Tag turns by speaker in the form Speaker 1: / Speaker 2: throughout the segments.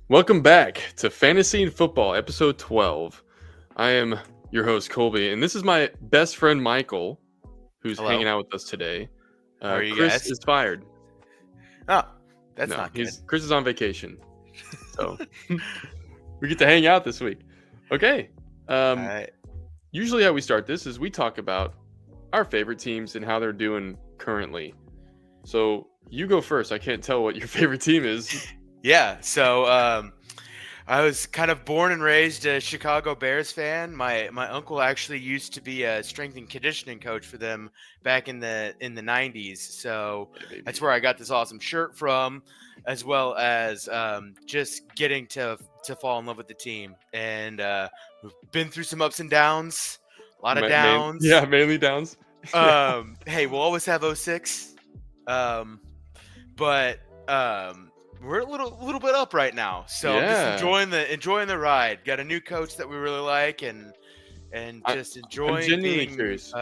Speaker 1: Welcome back to Fantasy and Football, episode 12. I am your host, Colby, and this is my best friend, Michael, who's
Speaker 2: Hello.
Speaker 1: hanging out with us today.
Speaker 2: How are you
Speaker 1: Chris
Speaker 2: guys?
Speaker 1: is fired.
Speaker 2: Oh, that's
Speaker 1: No,
Speaker 2: not good.
Speaker 1: Chris is on vacation, so we get to hang out this week. Okay. Um,
Speaker 2: I
Speaker 1: Usually, how we start this is we talk about our favorite teams and how they're doing currently. So you go first. I can't tell what your favorite team is.
Speaker 2: yeah. I was kind of born and raised a Chicago Bears fan. My uncle actually used to be a strength and conditioning coach for them back in the 90s. So
Speaker 1: Yeah, baby.
Speaker 2: that's where I got this awesome shirt from, as well as just getting to fall in love with the team. And we've been through some ups and downs, a lot of downs.
Speaker 1: Mainly downs. Yeah.
Speaker 2: Hey, we'll always have '06. Um, but we're a little bit up right now, so I'm just
Speaker 1: Yeah.
Speaker 2: enjoying the ride. Got a new coach that we really like, and
Speaker 1: I,
Speaker 2: just
Speaker 1: I'm
Speaker 2: enjoying
Speaker 1: genuinely
Speaker 2: being
Speaker 1: curious.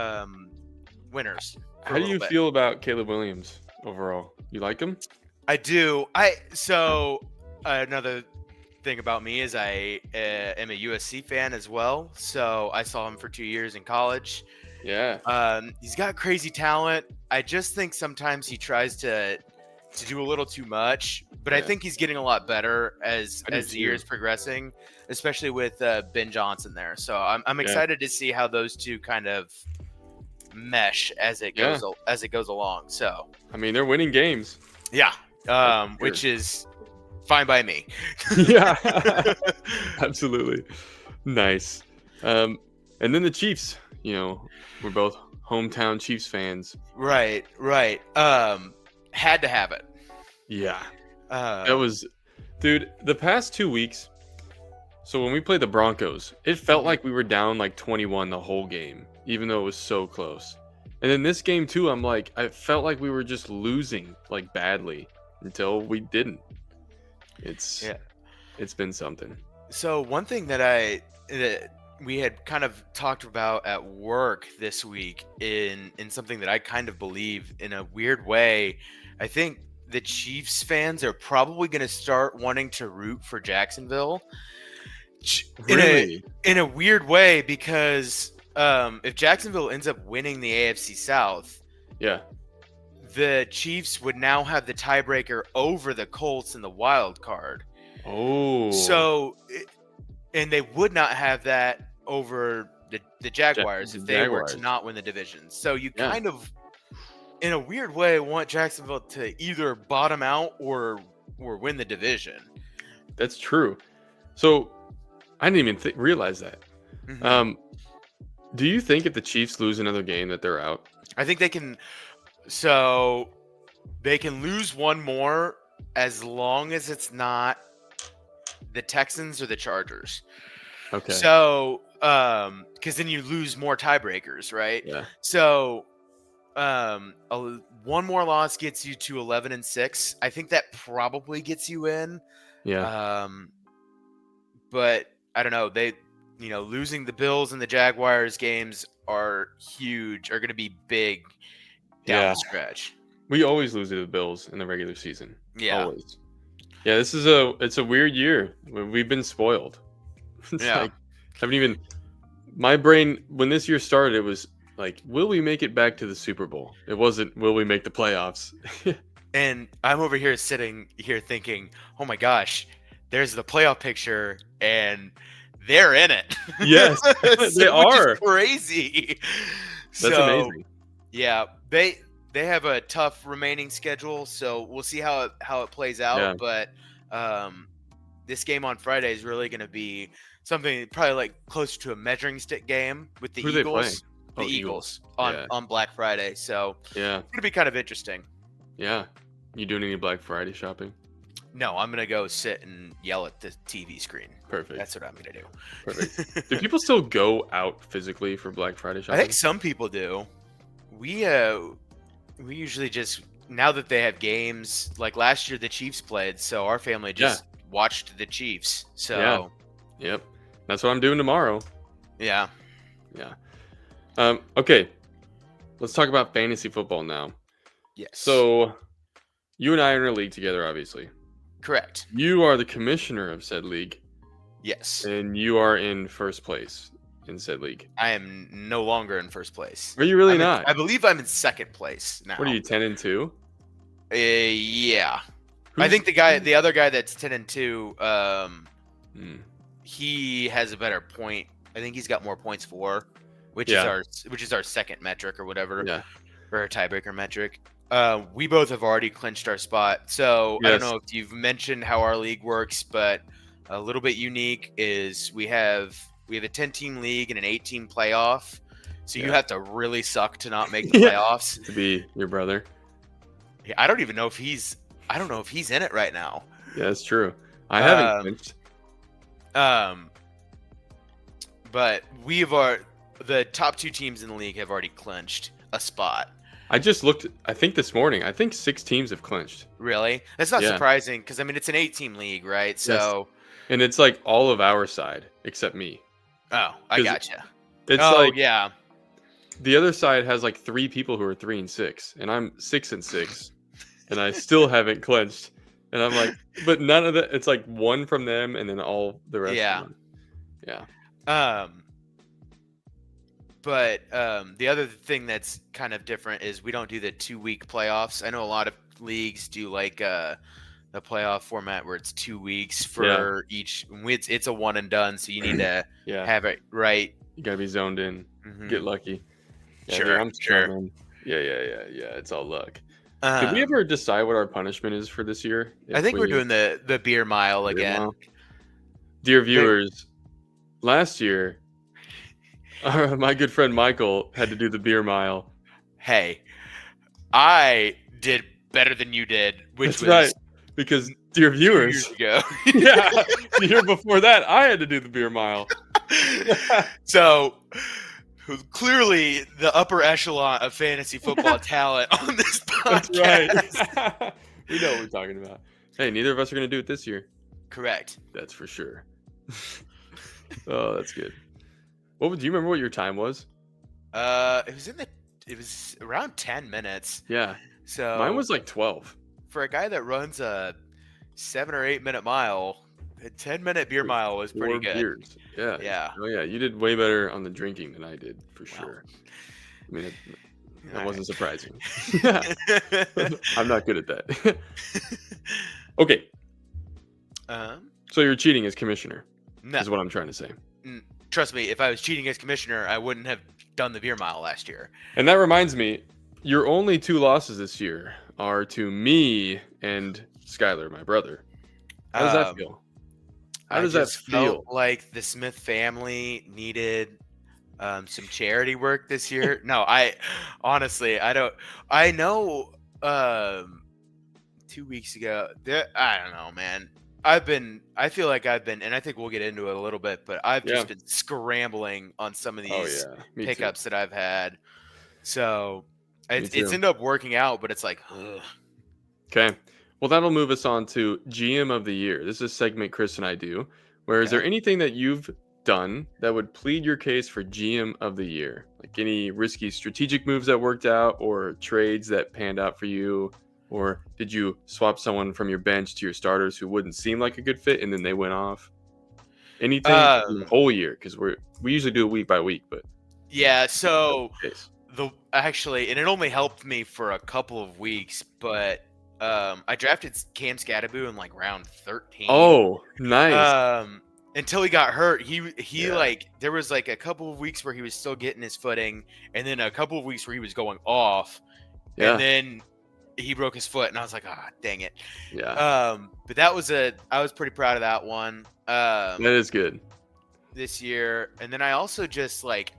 Speaker 2: winners for
Speaker 1: How
Speaker 2: a
Speaker 1: do
Speaker 2: little
Speaker 1: you
Speaker 2: bit.
Speaker 1: feel about Caleb Williams overall? You like him?
Speaker 2: I do. Another thing about me is I am a USC fan as well. So I saw him for 2 years in college.
Speaker 1: Yeah.
Speaker 2: He's got crazy talent. I just think sometimes he tries to do a little too much, but I
Speaker 1: Yeah.
Speaker 2: think he's getting a lot better
Speaker 1: I do
Speaker 2: as the
Speaker 1: too.
Speaker 2: years progressing, especially with Ben Johnson there. So I'm
Speaker 1: Yeah.
Speaker 2: excited to see how those two kind of mesh as it
Speaker 1: Yeah.
Speaker 2: goes along. So
Speaker 1: I mean, they're winning games.
Speaker 2: yeah,
Speaker 1: That's for
Speaker 2: which
Speaker 1: sure.
Speaker 2: is fine by me.
Speaker 1: Yeah. Absolutely. Nice. And then the Chiefs, we're both hometown Chiefs fans.
Speaker 2: Right. Had to have it.
Speaker 1: Yeah. That
Speaker 2: Um,
Speaker 1: was, dude, the past 2 weeks. So when we played the Broncos, it felt
Speaker 2: Mhm.
Speaker 1: like we were down like 21 the whole game, even though it was so close. And then this game too, I felt like we were just losing like badly until we didn't. It's
Speaker 2: yeah.
Speaker 1: it's been something.
Speaker 2: So one thing that we had kind of talked about at work this week in something that I kind of believe in a weird way. I think the Chiefs fans are probably going to start wanting to root for Jacksonville
Speaker 1: Really?
Speaker 2: in a weird way because if Jacksonville ends up winning the AFC South,
Speaker 1: Yeah.
Speaker 2: the Chiefs would now have the tiebreaker over the Colts in the wild card.
Speaker 1: Oh.
Speaker 2: So, and they would not have that over the Jaguars if they were to
Speaker 1: Jaguars.
Speaker 2: not win the division. So you
Speaker 1: Yeah.
Speaker 2: kind of, in a weird way, want Jacksonville to either bottom out or win the division.
Speaker 1: That's true. So I didn't even realize that.
Speaker 2: Mhm.
Speaker 1: Do you think if the Chiefs lose another game that they're out?
Speaker 2: I think they can. So they can lose one more as long as it's not the Texans or the Chargers.
Speaker 1: Okay.
Speaker 2: So, because then you lose more tiebreakers, right?
Speaker 1: Yeah.
Speaker 2: So, one more loss gets you to 11-6. I think that probably gets you in.
Speaker 1: Yeah.
Speaker 2: But I don't know. Losing the Bills and the Jaguars games are huge. Are going to be big down
Speaker 1: Yeah.
Speaker 2: the stretch.
Speaker 1: We always lose to the Bills in the regular season.
Speaker 2: Yeah.
Speaker 1: Always. Yeah, it's a weird year. We've been spoiled. It's
Speaker 2: Yeah.
Speaker 1: like haven't even my brain when this year started, it was like, will we make it back to the Super Bowl? It wasn't will we make the playoffs?
Speaker 2: And I'm over here sitting here thinking, oh my gosh, there's the playoff picture and they're in it.
Speaker 1: Yes, they
Speaker 2: Which
Speaker 1: are.
Speaker 2: is crazy.
Speaker 1: That's amazing.
Speaker 2: Yeah, they have a tough remaining schedule, so we'll see how it plays out.
Speaker 1: Yeah.
Speaker 2: But this game on Friday is really going to be something probably like closer to a measuring stick game with the
Speaker 1: Who are they playing?
Speaker 2: Eagles. The
Speaker 1: Oh,
Speaker 2: Eagles
Speaker 1: Yeah.
Speaker 2: on Black Friday, so
Speaker 1: Yeah.
Speaker 2: it's going to be kind of interesting.
Speaker 1: Yeah. You doing any Black Friday shopping?
Speaker 2: No, I'm gonna go sit and yell at the TV screen.
Speaker 1: Perfect.
Speaker 2: That's what I'm gonna do.
Speaker 1: Perfect. Do people still go out physically for Black Friday
Speaker 2: I
Speaker 1: shopping?
Speaker 2: think some people do. We usually just, now that they have games, like last year the Chiefs played, so our family just watched the Chiefs. So
Speaker 1: Yep. That's what I'm doing tomorrow.
Speaker 2: yeah.
Speaker 1: Yeah. Okay. Let's talk about fantasy football now.
Speaker 2: Yes.
Speaker 1: So, you and I are in a league together, obviously.
Speaker 2: Correct.
Speaker 1: You are the commissioner of said league,
Speaker 2: Yes.
Speaker 1: and you are in first place in said league.
Speaker 2: I am no longer in first place.
Speaker 1: Are you really not?
Speaker 2: I believe I'm in second place now.
Speaker 1: What are you, 10-2?
Speaker 2: Yeah. I think the other guy that's 10-2, he has a better point. I think he's got more points for, which is our second metric or whatever, or a tiebreaker metric. We both have already clinched our spot. So I don't know if you've mentioned how our league works, but a little bit unique is we have a 10-team league and an 8-team playoff. So you have to really suck to not make the playoffs.
Speaker 1: To be your brother.
Speaker 2: Yeah, I don't even know if he's in it right now.
Speaker 1: Yeah, that's true. I haven't clinched.
Speaker 2: But the top 2 teams in the league have already clinched a spot.
Speaker 1: I just looked, I think this morning, I think 6 teams have clinched.
Speaker 2: Really? That's not surprising because, I mean, it's an 8-team league, right? So,
Speaker 1: and it's like all of our side except me.
Speaker 2: Oh, I gotcha.
Speaker 1: It's the other side has like 3 people who are 3-6, and I'm 6-6, and I still haven't clinched. And I'm like, but none of it's like 1 from them, and then all the rest of them. Yeah.
Speaker 2: But the other thing that's kind of different is we don't do the 2-week playoffs. I know a lot of leagues do like the playoff format where it's 2 weeks for each. It's a one and done, so you need to have it right.
Speaker 1: You gotta be zoned in. Get lucky. Yeah,
Speaker 2: sure,
Speaker 1: I'm sure. Yeah. It's all luck. Did we ever decide what our punishment is for this year?
Speaker 2: I think we're doing the beer mile again.
Speaker 1: Mile? Dear viewers, last year, my good friend Michael had to do the beer mile.
Speaker 2: Hey, I did better than you did, which was
Speaker 1: right. Because, dear viewers,
Speaker 2: 2 years ago.
Speaker 1: The year before that, I had to do the beer mile.
Speaker 2: So, clearly, the upper echelon of fantasy football talent on this podcast.
Speaker 1: That's right. We know what we're talking about. Hey, neither of us are going to do it this year.
Speaker 2: Correct.
Speaker 1: That's for sure. Oh, that's good. Do you remember what your time was?
Speaker 2: It was around 10 minutes.
Speaker 1: Yeah.
Speaker 2: So
Speaker 1: mine was like 12.
Speaker 2: For a guy that runs a 7 or 8 minute mile, a 10-minute beer mile was pretty good.
Speaker 1: Beers. Yeah.
Speaker 2: Yeah.
Speaker 1: Oh yeah, you did way better on the drinking than I did for sure. I mean, that wasn't surprising. I'm not good at that. Okay. So you're cheating as commissioner.
Speaker 2: No.
Speaker 1: Is what I'm trying to say.
Speaker 2: Trust me, if I was cheating as commissioner, I wouldn't have done the beer mile last year.
Speaker 1: And that reminds me, your only 2 losses this year are to me and Skylar, my brother. How does that feel? How does that feel?
Speaker 2: Felt like the Smith family needed some charity work this year. No, I know 2 weeks ago, I don't know, man. I feel like I've been, and I think we'll get into it a little bit, but I've just been scrambling on some of these pickups that I've had. So it's ended up working out, but it's like, ugh.
Speaker 1: Okay. Well, that'll move us on to GM of the Year. This is a segment Chris and I do. Where is there anything that you've done that would plead your case for GM of the Year? Like any risky strategic moves that worked out, or trades that panned out for you? Or did you swap someone from your bench to your starters who wouldn't seem like a good fit and then they went off? Anything the whole year? Because we usually do it week by week, but
Speaker 2: so actually, and it only helped me for a couple of weeks, but I drafted Cam Scadaboo in like round 13.
Speaker 1: Oh, nice.
Speaker 2: Until he got hurt, he like there was like a couple of weeks where he was still getting his footing, and then a couple of weeks where he was going off, and then he broke his foot, and I was like, dang it.
Speaker 1: Yeah.
Speaker 2: But I was pretty proud of that one.
Speaker 1: That is good.
Speaker 2: This year, and then I also just like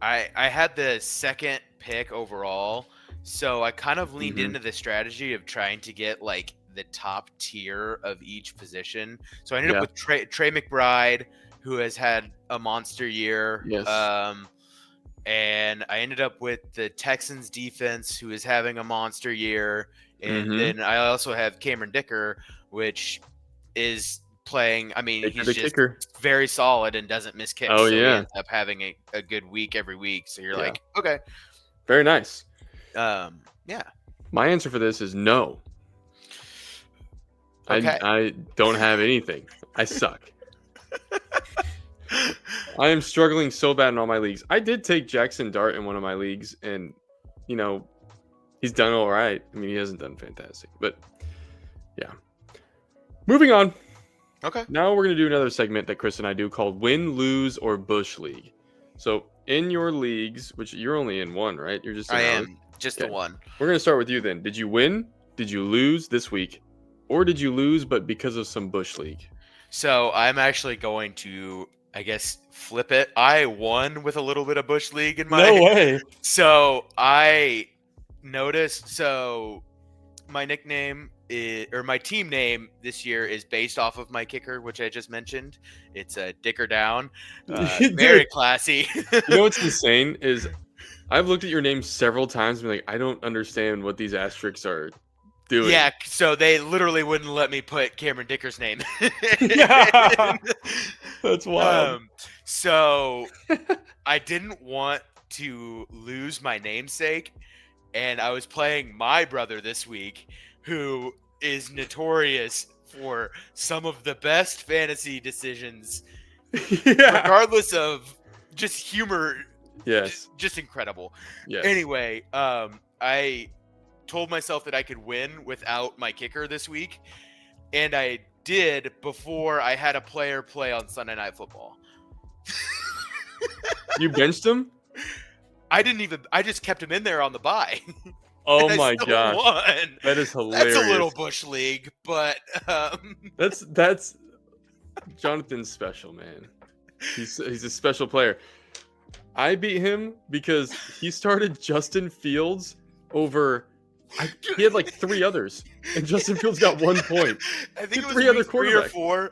Speaker 2: I had the second pick overall, so I kind of leaned into the strategy of trying to get like the top tier of each position. So I ended up with Trey McBride, who has had a monster year.
Speaker 1: Yes.
Speaker 2: And I ended up with the Texans defense, who is having a monster year. And then I also have Cameron Dicker, which is playing. I mean, he's just very solid and doesn't miss kicks.
Speaker 1: Oh,
Speaker 2: so he ends up having a good week every week. So you're like, okay.
Speaker 1: Very nice.
Speaker 2: Yeah.
Speaker 1: My answer for this is no.
Speaker 2: Okay.
Speaker 1: I don't have anything. I suck. I am struggling so bad in all my leagues. I did take Jackson Dart in one of my leagues, and you know, he's done all right. I mean, he hasn't done fantastic, but yeah. Moving on.
Speaker 2: Okay.
Speaker 1: Now we're gonna do another segment that Chris and I do called Win, Lose, or Bush League. So in your leagues, which you're only in one, right? You're just in
Speaker 2: I
Speaker 1: ours.
Speaker 2: am just the
Speaker 1: Okay.
Speaker 2: one.
Speaker 1: We're gonna start with you then. Did you win? Did you lose this week? Or did you lose but because of some Bush League?
Speaker 2: So I'm actually going to, I guess, flip it. I won with a little bit of Bush League in my.
Speaker 1: No way.
Speaker 2: So I noticed. So my nickname is, or my team name this year is based off of my kicker, which I just mentioned. It's a Dicker Down.
Speaker 1: Dude,
Speaker 2: Very classy.
Speaker 1: you know what's insane is I've looked at your name several times and been like, I don't understand what these asterisks are doing.
Speaker 2: Yeah, so they literally wouldn't let me put Cameron Dicker's name.
Speaker 1: Yeah. That's wild.
Speaker 2: So I didn't want to lose my namesake, and I was playing my brother this week, who is notorious for some of the best fantasy decisions,
Speaker 1: Yeah.
Speaker 2: regardless of just humor.
Speaker 1: Yes.
Speaker 2: Just incredible.
Speaker 1: Yes.
Speaker 2: Anyway, I told myself that I could win without my kicker this week, and I did before I had a player play on Sunday Night Football.
Speaker 1: You benched him?
Speaker 2: I just kept him in there on the bye.
Speaker 1: Oh
Speaker 2: and
Speaker 1: my
Speaker 2: I still
Speaker 1: gosh.
Speaker 2: won.
Speaker 1: That is hilarious.
Speaker 2: That's a little Bush League, but
Speaker 1: That's Jonathan's special, man. He's a special player. I beat him because he started Justin Fields over. He had like 3 others, and Justin Fields got 1 point.
Speaker 2: I think it was
Speaker 1: three other
Speaker 2: week 3 or
Speaker 1: quarterbacks.
Speaker 2: 4.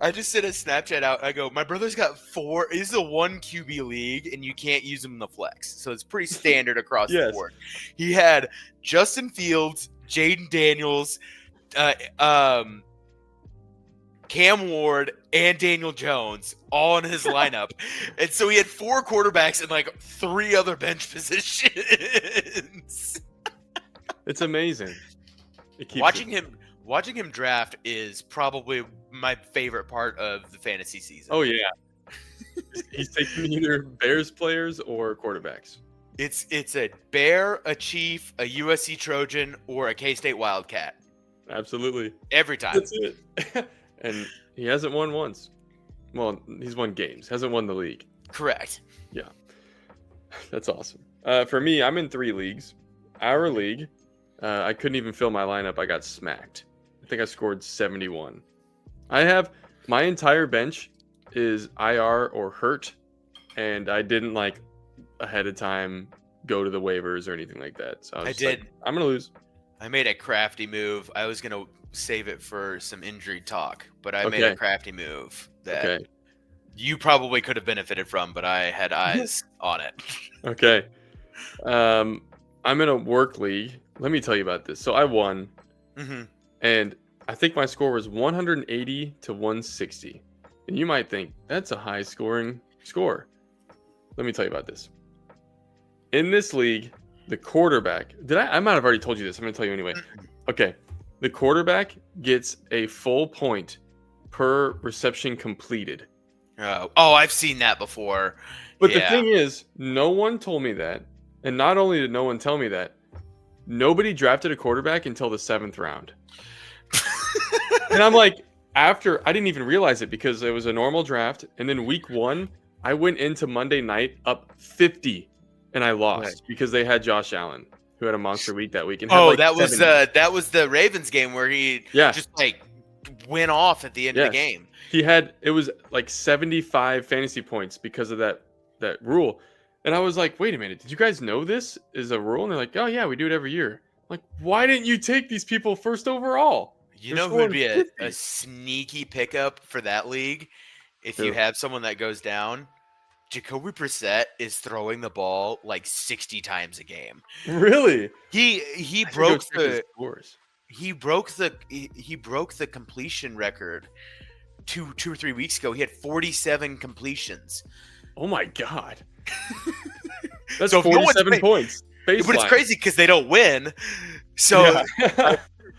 Speaker 2: I just sent a Snapchat out. I go, my brother's got 4. This is a 1 QB league, and you can't use him in the flex, so it's pretty standard across the
Speaker 1: Yes.
Speaker 2: board. He had Justin Fields, Jaden Daniels, Cam Ward, and Daniel Jones all in his lineup. And so he had 4 quarterbacks and like 3 other bench positions.
Speaker 1: It's amazing. It keeps
Speaker 2: Watching him draft is probably my favorite part of the fantasy season.
Speaker 1: Oh yeah. He's taking either Bears players or quarterbacks.
Speaker 2: It's a Bear, a Chief, a USC Trojan, or a K-State Wildcat.
Speaker 1: Absolutely.
Speaker 2: Every time.
Speaker 1: That's it. And he hasn't won once. Well, he's won games. Hasn't won the league.
Speaker 2: Correct.
Speaker 1: Yeah. That's awesome. For me, I'm in 3 leagues. Our league, I couldn't even fill my lineup. I got smacked. I think I scored 71. I have my entire bench is IR or hurt, and I didn't like ahead of time go to the waivers or anything like that. So I did. Like, I'm gonna lose.
Speaker 2: I made a crafty move. I was gonna save it for some injury talk, but I made a crafty move that you probably could have benefited from, but I had eyes on it.
Speaker 1: Okay. I'm in a work league. Let me tell you about this. So I won, and I think my score was 180 to 160. And you might think that's a high scoring score. Let me tell you about this. In this league, the quarterback, I might have already told you this. I'm going to tell you anyway. Okay. The quarterback gets a full point per reception completed.
Speaker 2: Oh, I've seen that before.
Speaker 1: But the thing is, no one told me that. And not only did no one tell me that, nobody drafted a quarterback until the 7th round. And I'm like, I didn't even realize it because it was a normal draft. And then week 1, I went into Monday night up 50 and I lost because they had Josh Allen, who had a monster week that week. And
Speaker 2: that was the Ravens game where he just like went off at the end of the game.
Speaker 1: It was like 75 fantasy points because of that rule. And I was like, wait a minute, did you guys know this is a rule? And they're like, oh yeah, we do it every year. I'm like, why didn't you take these people first overall?
Speaker 2: You know who would be a sneaky pickup for that league if you have someone that goes down? Jacoby Brissett is throwing the ball like 60 times a game.
Speaker 1: Really?
Speaker 2: He broke the completion record 2 or 3 weeks ago. He had 47 completions.
Speaker 1: Oh my god. That's 47 points.
Speaker 2: But it's crazy because they don't win. So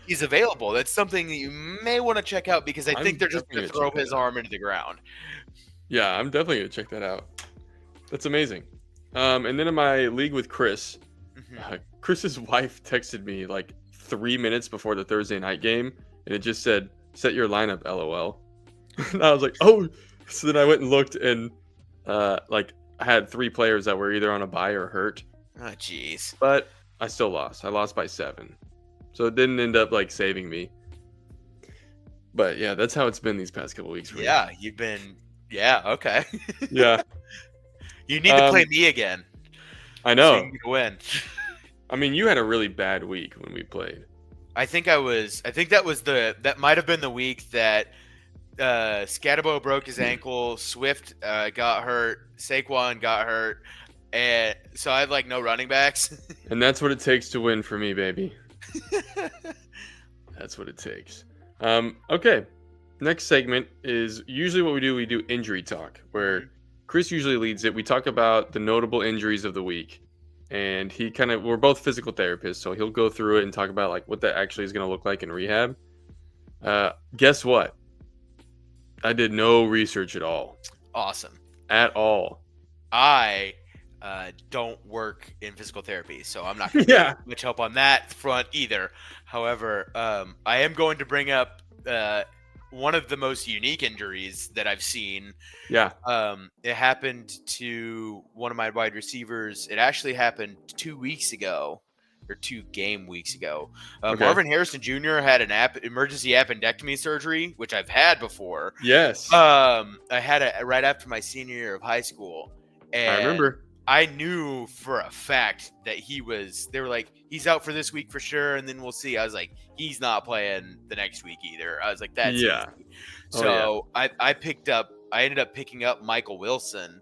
Speaker 2: he's available. That's something that you may want to check out because I
Speaker 1: I'm
Speaker 2: think they're just
Speaker 1: definitely
Speaker 2: going
Speaker 1: gonna
Speaker 2: to throw
Speaker 1: check that
Speaker 2: his
Speaker 1: out.
Speaker 2: arm into the ground.
Speaker 1: Yeah, I'm definitely gonna check that out. That's amazing. And then in my league with Chris,
Speaker 2: Mhm.
Speaker 1: Chris's wife texted me like 3 minutes before the Thursday night game, and it just said, "Set your lineup, LOL." And I was like, "Oh!" So then I went and looked, and like I had 3 players that were either on a bye or hurt,
Speaker 2: Oh, jeez.
Speaker 1: but I still lost. I lost by 7, so it didn't end up like saving me. But yeah, that's how it's been these past couple weeks for me.
Speaker 2: Yeah, you've been. Yeah, okay.
Speaker 1: Yeah,
Speaker 2: You need to play
Speaker 1: um,
Speaker 2: me again
Speaker 1: I
Speaker 2: so you
Speaker 1: know.
Speaker 2: can win.
Speaker 1: I mean, you had a really bad week when we played.
Speaker 2: I think that might have been the week that Scatabo broke his ankle, Swift got hurt, Saquon got hurt, and so I had like no running backs.
Speaker 1: And that's what it takes to win for me, baby. That's what it takes. Okay. Next segment is usually what we do. We do injury talk, where
Speaker 2: Mhm.
Speaker 1: Chris usually leads it. We talk about the notable injuries of the week. And we're both physical therapists, so he'll go through it and talk about like what that actually is going to look like in rehab. Guess what? I did no research at all.
Speaker 2: Awesome.
Speaker 1: At all.
Speaker 2: I don't work in physical therapy, so I'm not going to
Speaker 1: Yeah.
Speaker 2: be much help on that front either. However, I am going to bring up one of the most unique injuries that I've seen.
Speaker 1: Yeah.
Speaker 2: It happened to one of my wide receivers. It actually happened 2 weeks ago, or 2 game weeks ago.
Speaker 1: Okay.
Speaker 2: Marvin Harrison Jr. had an emergency appendectomy surgery, which I've had before.
Speaker 1: Yes.
Speaker 2: I had it right after my senior year of high school,
Speaker 1: I
Speaker 2: and
Speaker 1: remember.
Speaker 2: I knew for a fact that they were like, he's out for this week for sure, and then we'll see. I was like, he's not playing the next week either. I was like, that's
Speaker 1: Yeah.
Speaker 2: easy.
Speaker 1: Oh, yeah.
Speaker 2: So I ended up picking up Michael Wilson,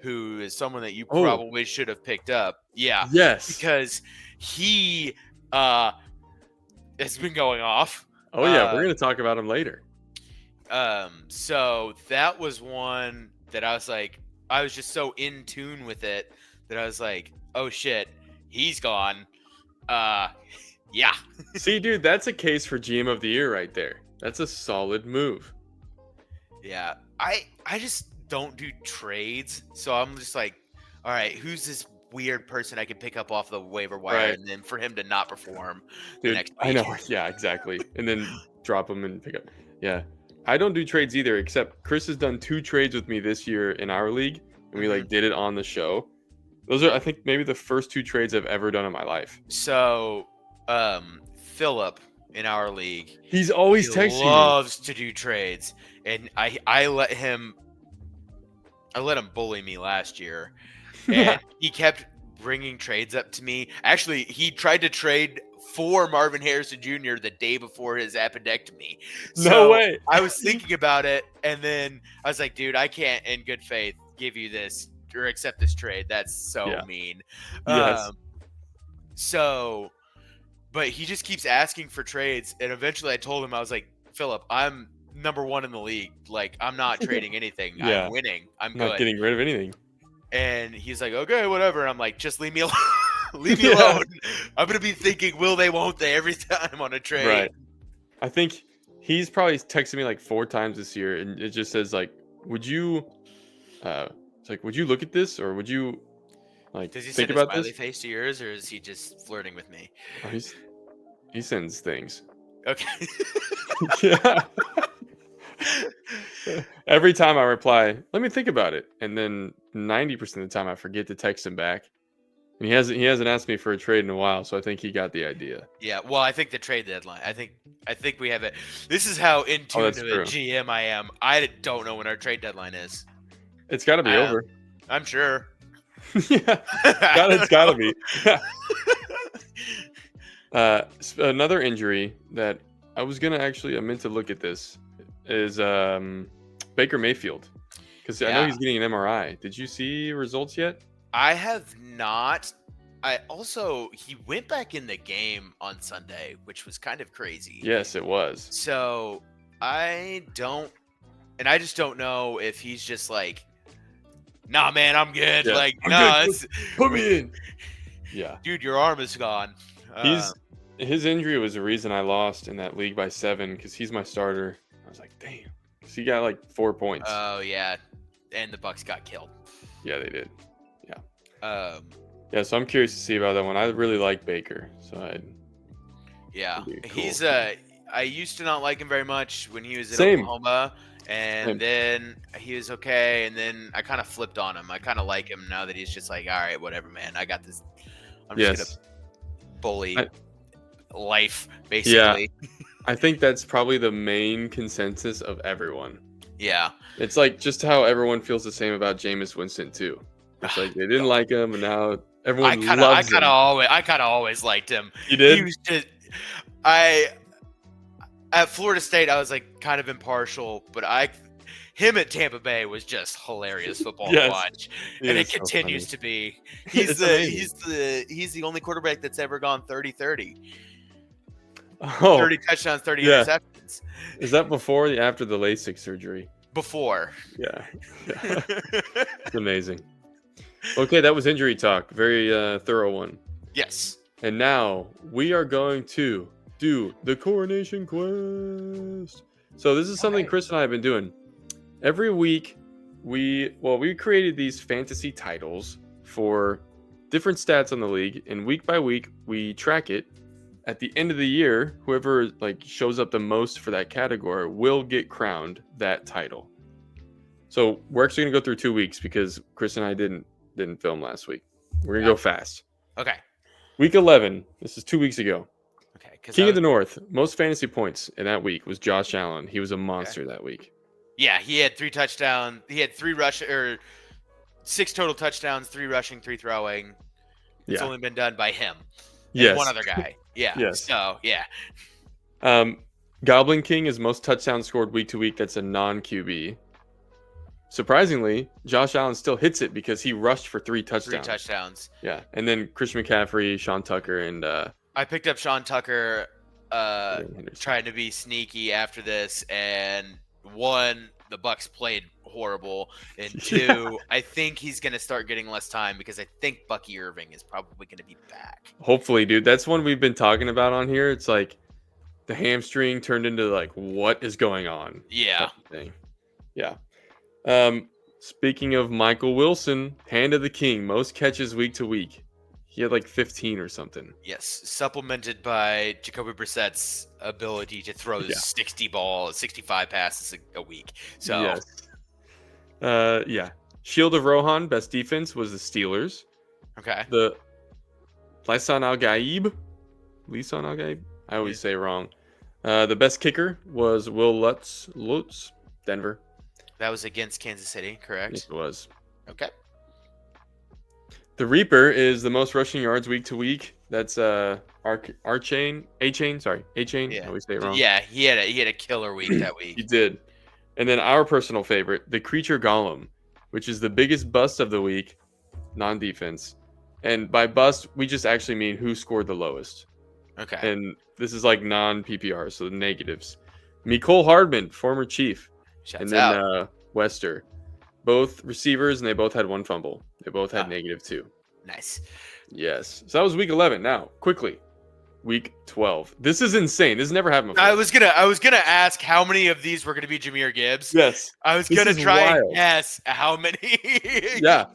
Speaker 2: who is someone that you
Speaker 1: Oh,
Speaker 2: probably should have picked up. Yeah,
Speaker 1: yes.
Speaker 2: because he has been going off.
Speaker 1: Oh, yeah. We're going to talk about him later.
Speaker 2: So that was one that I was like, I was just so in tune with it that I was like, oh shit, he's gone. Yeah.
Speaker 1: See, dude, that's a case for GM of the year right there. That's a solid move.
Speaker 2: Yeah. I just don't do trades. So I'm just like, all right, who's this weird person I can pick up off the waiver wire
Speaker 1: Right.
Speaker 2: and then for him to not perform the
Speaker 1: Dude,
Speaker 2: next
Speaker 1: I
Speaker 2: week?
Speaker 1: know. Yeah, exactly. And then drop him and pick up. Yeah. I don't do trades either, except Chris has done 2 trades with me this year in our league, and we like did it on the show. Those are, I think, maybe the first 2 trades I've ever done in my life.
Speaker 2: So, Philip in our league,
Speaker 1: He's always
Speaker 2: he
Speaker 1: texting me.
Speaker 2: loves to do trades, and I let him bully me last year, and he kept bringing trades up to me. Actually, he tried to trade for Marvin Harrison Jr. the day before his appendectomy.
Speaker 1: No
Speaker 2: So
Speaker 1: way.
Speaker 2: I was thinking about it, and then I was like, dude, I can't in good faith give you this or accept this trade. That's so
Speaker 1: Yeah.
Speaker 2: mean.
Speaker 1: Yes.
Speaker 2: But he just keeps asking for trades, and eventually I told him, I was like, Philip, I'm number 1 in the league. Like, I'm not trading anything.
Speaker 1: Yeah.
Speaker 2: I'm winning. I'm
Speaker 1: Not
Speaker 2: good.
Speaker 1: getting rid of anything.
Speaker 2: And he's like, okay, whatever. And I'm like, just leave me alone. Leave me
Speaker 1: Yeah.
Speaker 2: alone. I'm gonna be thinking, will they, won't they, every time on a trade.
Speaker 1: Right. I think he's probably texted me like 4 times this year, and it just says like, would you it's like, would you look at this, or would you like
Speaker 2: Does he
Speaker 1: think
Speaker 2: send a
Speaker 1: about
Speaker 2: smiley
Speaker 1: this?
Speaker 2: face to yours, or is he just flirting with me?
Speaker 1: Oh, he sends things.
Speaker 2: Okay.
Speaker 1: Yeah. Every time I reply, let me think about it, and then 90% of the time I forget to text him back. And he hasn't asked me for a trade in a while, so I think he got the idea.
Speaker 2: Yeah, well, I think the trade deadline. I think we have it. This is how in tune
Speaker 1: that's
Speaker 2: to
Speaker 1: true.
Speaker 2: the GM I am. I don't know when our trade deadline is.
Speaker 1: It's got to be
Speaker 2: I don't-
Speaker 1: over.
Speaker 2: I'm sure.
Speaker 1: Yeah, it's got to be. Another injury that I was gonna actually, I meant to look at this is Baker Mayfield, because I know
Speaker 2: Yeah.
Speaker 1: he's getting an MRI. Did you see results yet?
Speaker 2: I have not. He went back in the game on Sunday, which was kind of crazy.
Speaker 1: Yes, it was.
Speaker 2: So I just don't know if he's just like, nah, man, I'm good.
Speaker 1: Yeah,
Speaker 2: Like,
Speaker 1: I'm
Speaker 2: nah,
Speaker 1: good. Put me in. Yeah,
Speaker 2: dude, your arm is gone.
Speaker 1: he's his injury was the reason I lost in that league by 7 because he's my starter. I was like, damn. 'Cause he got like 4 points.
Speaker 2: Oh yeah, and the Bucks got killed.
Speaker 1: Yeah, they did.
Speaker 2: Um,
Speaker 1: Yeah, so I'm curious to see about that one. I really like Baker, so
Speaker 2: yeah,
Speaker 1: Pretty cool.
Speaker 2: he's I used to not like him very much when he was at
Speaker 1: Same.
Speaker 2: Oklahoma, and
Speaker 1: Same.
Speaker 2: then he was okay, and then I kind of flipped on him. I kind of like him now that he's just like, all right, whatever, man. I got this. I'm just
Speaker 1: Yes.
Speaker 2: gonna bully
Speaker 1: I-
Speaker 2: life, basically.
Speaker 1: I think that's probably the main consensus of everyone.
Speaker 2: Yeah.
Speaker 1: It's like just how everyone feels the same about Jameis Winston too. It's like they didn't like him, and now everyone loves him.
Speaker 2: I kind of always liked him.
Speaker 1: You did?
Speaker 2: He was just, at Florida State, I was like kind of impartial, but him at Tampa Bay was just hilarious football to
Speaker 1: Yes.
Speaker 2: watch,
Speaker 1: It
Speaker 2: and
Speaker 1: is
Speaker 2: it
Speaker 1: so
Speaker 2: continues
Speaker 1: funny.
Speaker 2: to be.
Speaker 1: It's amazing.
Speaker 2: He's the only quarterback that's ever gone 30-30.
Speaker 1: Oh,
Speaker 2: 30 touchdowns, 30
Speaker 1: yeah.
Speaker 2: interceptions.
Speaker 1: Is that before or after the LASIK surgery?
Speaker 2: Before.
Speaker 1: Yeah. It's amazing. Okay, that was injury talk. Very thorough one.
Speaker 2: Yes.
Speaker 1: And now we are going to do the coronation quest. So this is something
Speaker 2: Okay.
Speaker 1: Chris and I have been doing. Every week we created these fantasy titles for different stats on the league, and week by week we track it. At the end of the year, whoever like shows up the most for that category will get crowned that title. So we're actually gonna go through 2 weeks because Chris and I didn't film last week. We're gonna go fast.
Speaker 2: Okay.
Speaker 1: Week 11. This is 2 weeks ago.
Speaker 2: Okay.
Speaker 1: King of the North, most fantasy points in that week was Josh Allen. He was a monster that week.
Speaker 2: Yeah, he had 3 touchdowns. He had 6 total touchdowns, 3 rushing, 3 throwing. It's only been done by him. And one other guy. Yeah.
Speaker 1: Yes.
Speaker 2: So, yeah.
Speaker 1: Goblin King is most touchdowns scored week to week. That's a non-QB. Surprisingly, Josh Allen still hits it because he rushed for 3 touchdowns.
Speaker 2: 3 touchdowns.
Speaker 1: Yeah. And then Christian McCaffrey, Sean Tucker, and
Speaker 2: I picked up Sean Tucker trying to be sneaky after this, and 1, the Bucks played horrible, and 2, I think he's going to start getting less time because I think Bucky Irving is probably going to be back.
Speaker 1: Hopefully, dude. That's one we've been talking about on here. It's like the hamstring turned into like what is going on?
Speaker 2: Yeah.
Speaker 1: Thing. Yeah. Speaking of Michael Wilson, hand of the king, most catches week to week. He had like 15 or something.
Speaker 2: Yes, supplemented by Jacoby Brissett's ability to throw 65 passes a week. So,
Speaker 1: yes. Yeah. Shield of Rohan, best defense was the Steelers.
Speaker 2: Okay.
Speaker 1: The Lisan Al-Gaib. I always say it wrong. The best kicker was Will Lutz, Denver.
Speaker 2: That was against Kansas City, correct?
Speaker 1: Yes, it was.
Speaker 2: Okay.
Speaker 1: The Reaper is the most rushing yards week to week. That's A-Chain.
Speaker 2: Yeah.
Speaker 1: I always say it wrong.
Speaker 2: Yeah, he had a killer week that week.
Speaker 1: He did. And then our personal favorite, the Creature Golem, which is the biggest bust of the week, non-defense. And by bust, we just actually mean who scored the lowest.
Speaker 2: Okay.
Speaker 1: And this is like non-PPR, so the negatives. Mecole Hardman, former Chief.
Speaker 2: Shouts
Speaker 1: and then Wester. Both receivers, and they both had 1 fumble. They both had -2.
Speaker 2: Nice.
Speaker 1: Yes. So that was week 11. Now, quickly, week 12. This is insane. This has never happened before.
Speaker 2: I was gonna ask how many of these were gonna be Jameer Gibbs.
Speaker 1: Yes.
Speaker 2: I was gonna try and guess how many.
Speaker 1: Yeah.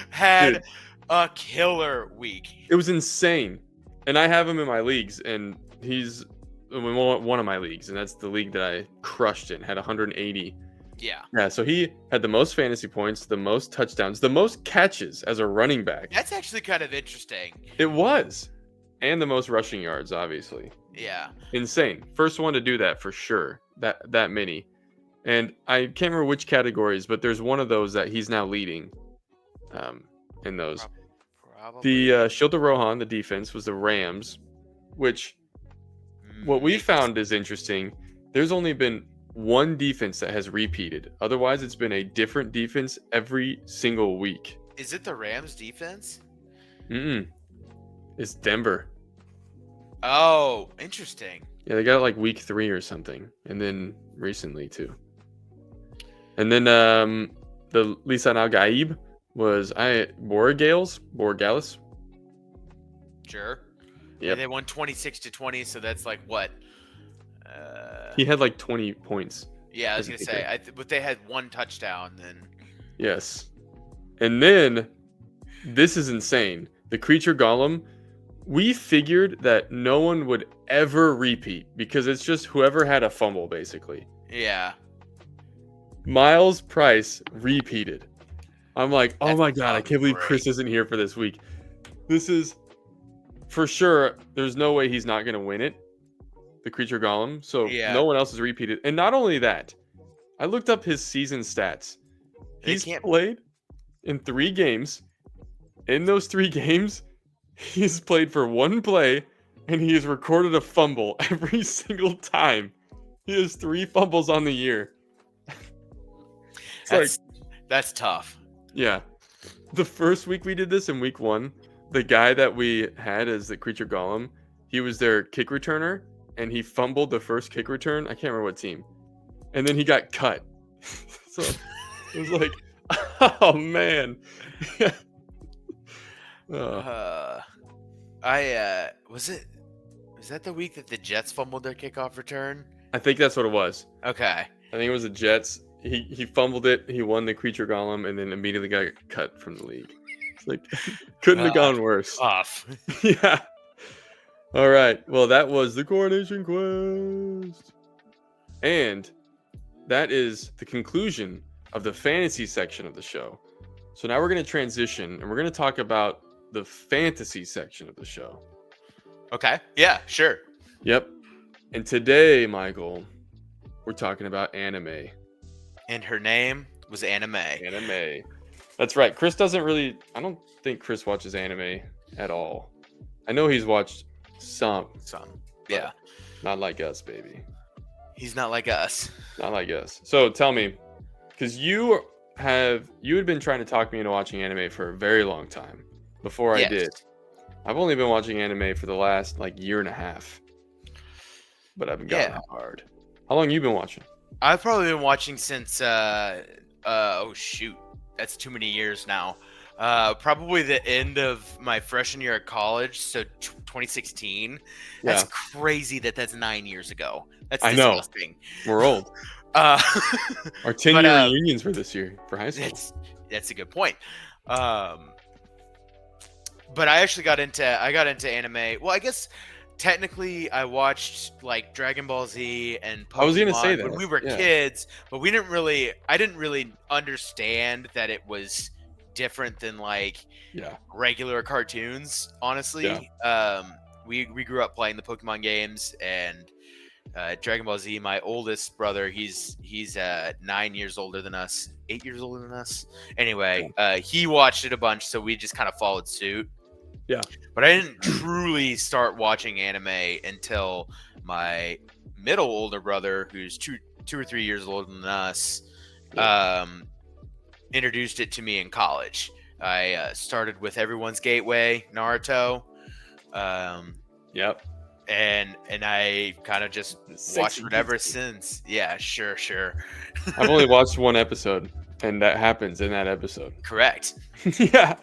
Speaker 2: Had
Speaker 1: Dude.
Speaker 2: a killer week.
Speaker 1: It was insane. And I have him in my leagues, and he's in one of my leagues, and that's the league that I crushed in, had 180.
Speaker 2: Yeah.
Speaker 1: Yeah, so he had the most fantasy points, the most touchdowns, the most catches as a running back.
Speaker 2: That's actually kind of interesting.
Speaker 1: It was. And the most rushing yards, obviously.
Speaker 2: Yeah.
Speaker 1: Insane. First one to do that for sure. That many. And I can't remember which categories, but there's one of those that he's now leading in those.
Speaker 2: Probably.
Speaker 1: The Shield of Rohan, the defense, was the Rams, which what we found is interesting. There's only been 1 defense that has repeated. Otherwise, it's been a different defense every single week.
Speaker 2: Is it the Rams defense?
Speaker 1: It's Denver.
Speaker 2: Oh, interesting.
Speaker 1: Yeah, they got it like week 3 or something, and then recently too. And then the Lisan Al-Gaib was Borregales.
Speaker 2: Sure.
Speaker 1: Yep.
Speaker 2: And they won 26-20, so that's like what?
Speaker 1: He had like 20 points.
Speaker 2: Yeah, I was
Speaker 1: as a
Speaker 2: gonna
Speaker 1: kicker.
Speaker 2: say, but they had one touchdown. Then
Speaker 1: Yes. And then this is insane. The creature golem. We figured that no one would ever repeat because it's just whoever had a fumble, basically.
Speaker 2: yeah,
Speaker 1: Miles Price repeated. I'm like, oh
Speaker 2: that's
Speaker 1: my God, I can't believe
Speaker 2: great.
Speaker 1: Chris isn't here for this week. This is for sure. There's no way he's not going to win it, the creature golem. So
Speaker 2: Yeah.
Speaker 1: no one else has repeated. And not only that, I looked up his season stats.
Speaker 2: They
Speaker 1: He's
Speaker 2: can't-
Speaker 1: played in 3 games. In those 3 games, he's played for 1 play and he has recorded a fumble every single time. He has 3 fumbles on the year.
Speaker 2: That's tough.
Speaker 1: Yeah. The first week we did this in week 1, the guy that we had as the creature golem, he was their kick returner and he fumbled the first kick return. I can't remember what team. And then he got cut. So it was like, oh man.
Speaker 2: Was that the week that the Jets fumbled their kickoff return?
Speaker 1: I think that's what it was.
Speaker 2: Okay.
Speaker 1: I think it was the Jets. He fumbled it. He won the creature golem and then immediately got cut from the league. It's like couldn't have gone worse.
Speaker 2: Off.
Speaker 1: Yeah. All right. Well, that was the Coronation Quest. And that is the conclusion of the fantasy section of the show. So now we're going to transition and we're going to talk about the fantasy section of the show.
Speaker 2: Okay. Yeah, sure.
Speaker 1: Yep. And today, Michael, we're talking about anime.
Speaker 2: And her name was Anime.
Speaker 1: Anime. That's right. Chris doesn't really... I don't think Chris watches anime at all. I know he's watched some.
Speaker 2: Yeah.
Speaker 1: Not like us, baby.
Speaker 2: He's not like us.
Speaker 1: Not like us. So tell me, because you had been trying to talk me into watching anime for a very long time before I did. I've only been watching anime for the last year and a half, but I've been going hard. How long you been watching?
Speaker 2: I've probably been watching since oh shoot, that's too many years now. Probably the end of my freshman year at college, so 2016. That's crazy that's 9 years ago. That's disgusting.
Speaker 1: I know. We're old. Our 10-year reunions for this year for high school.
Speaker 2: That's a good point. But I actually got into anime. Well, I guess technically I watched Dragon Ball Z and Pokemon
Speaker 1: I was gonna say that
Speaker 2: when we were kids, but I didn't really understand that it was different than regular cartoons, honestly. We grew up playing the Pokemon games and Dragon Ball Z. My oldest brother, he's 9 years older than us, 8 years older than us. Anyway, he watched it a bunch, so we just kind of followed suit.
Speaker 1: Yeah.
Speaker 2: But I didn't truly start watching anime until my middle older brother, who's two or 3 years older than us, introduced it to me in college. I started with Everyone's Gateway, Naruto.
Speaker 1: Yep.
Speaker 2: And I kind of just watched it ever since. Yeah, sure.
Speaker 1: I've only watched one episode, and that happens in that episode.
Speaker 2: Correct.
Speaker 1: Yeah.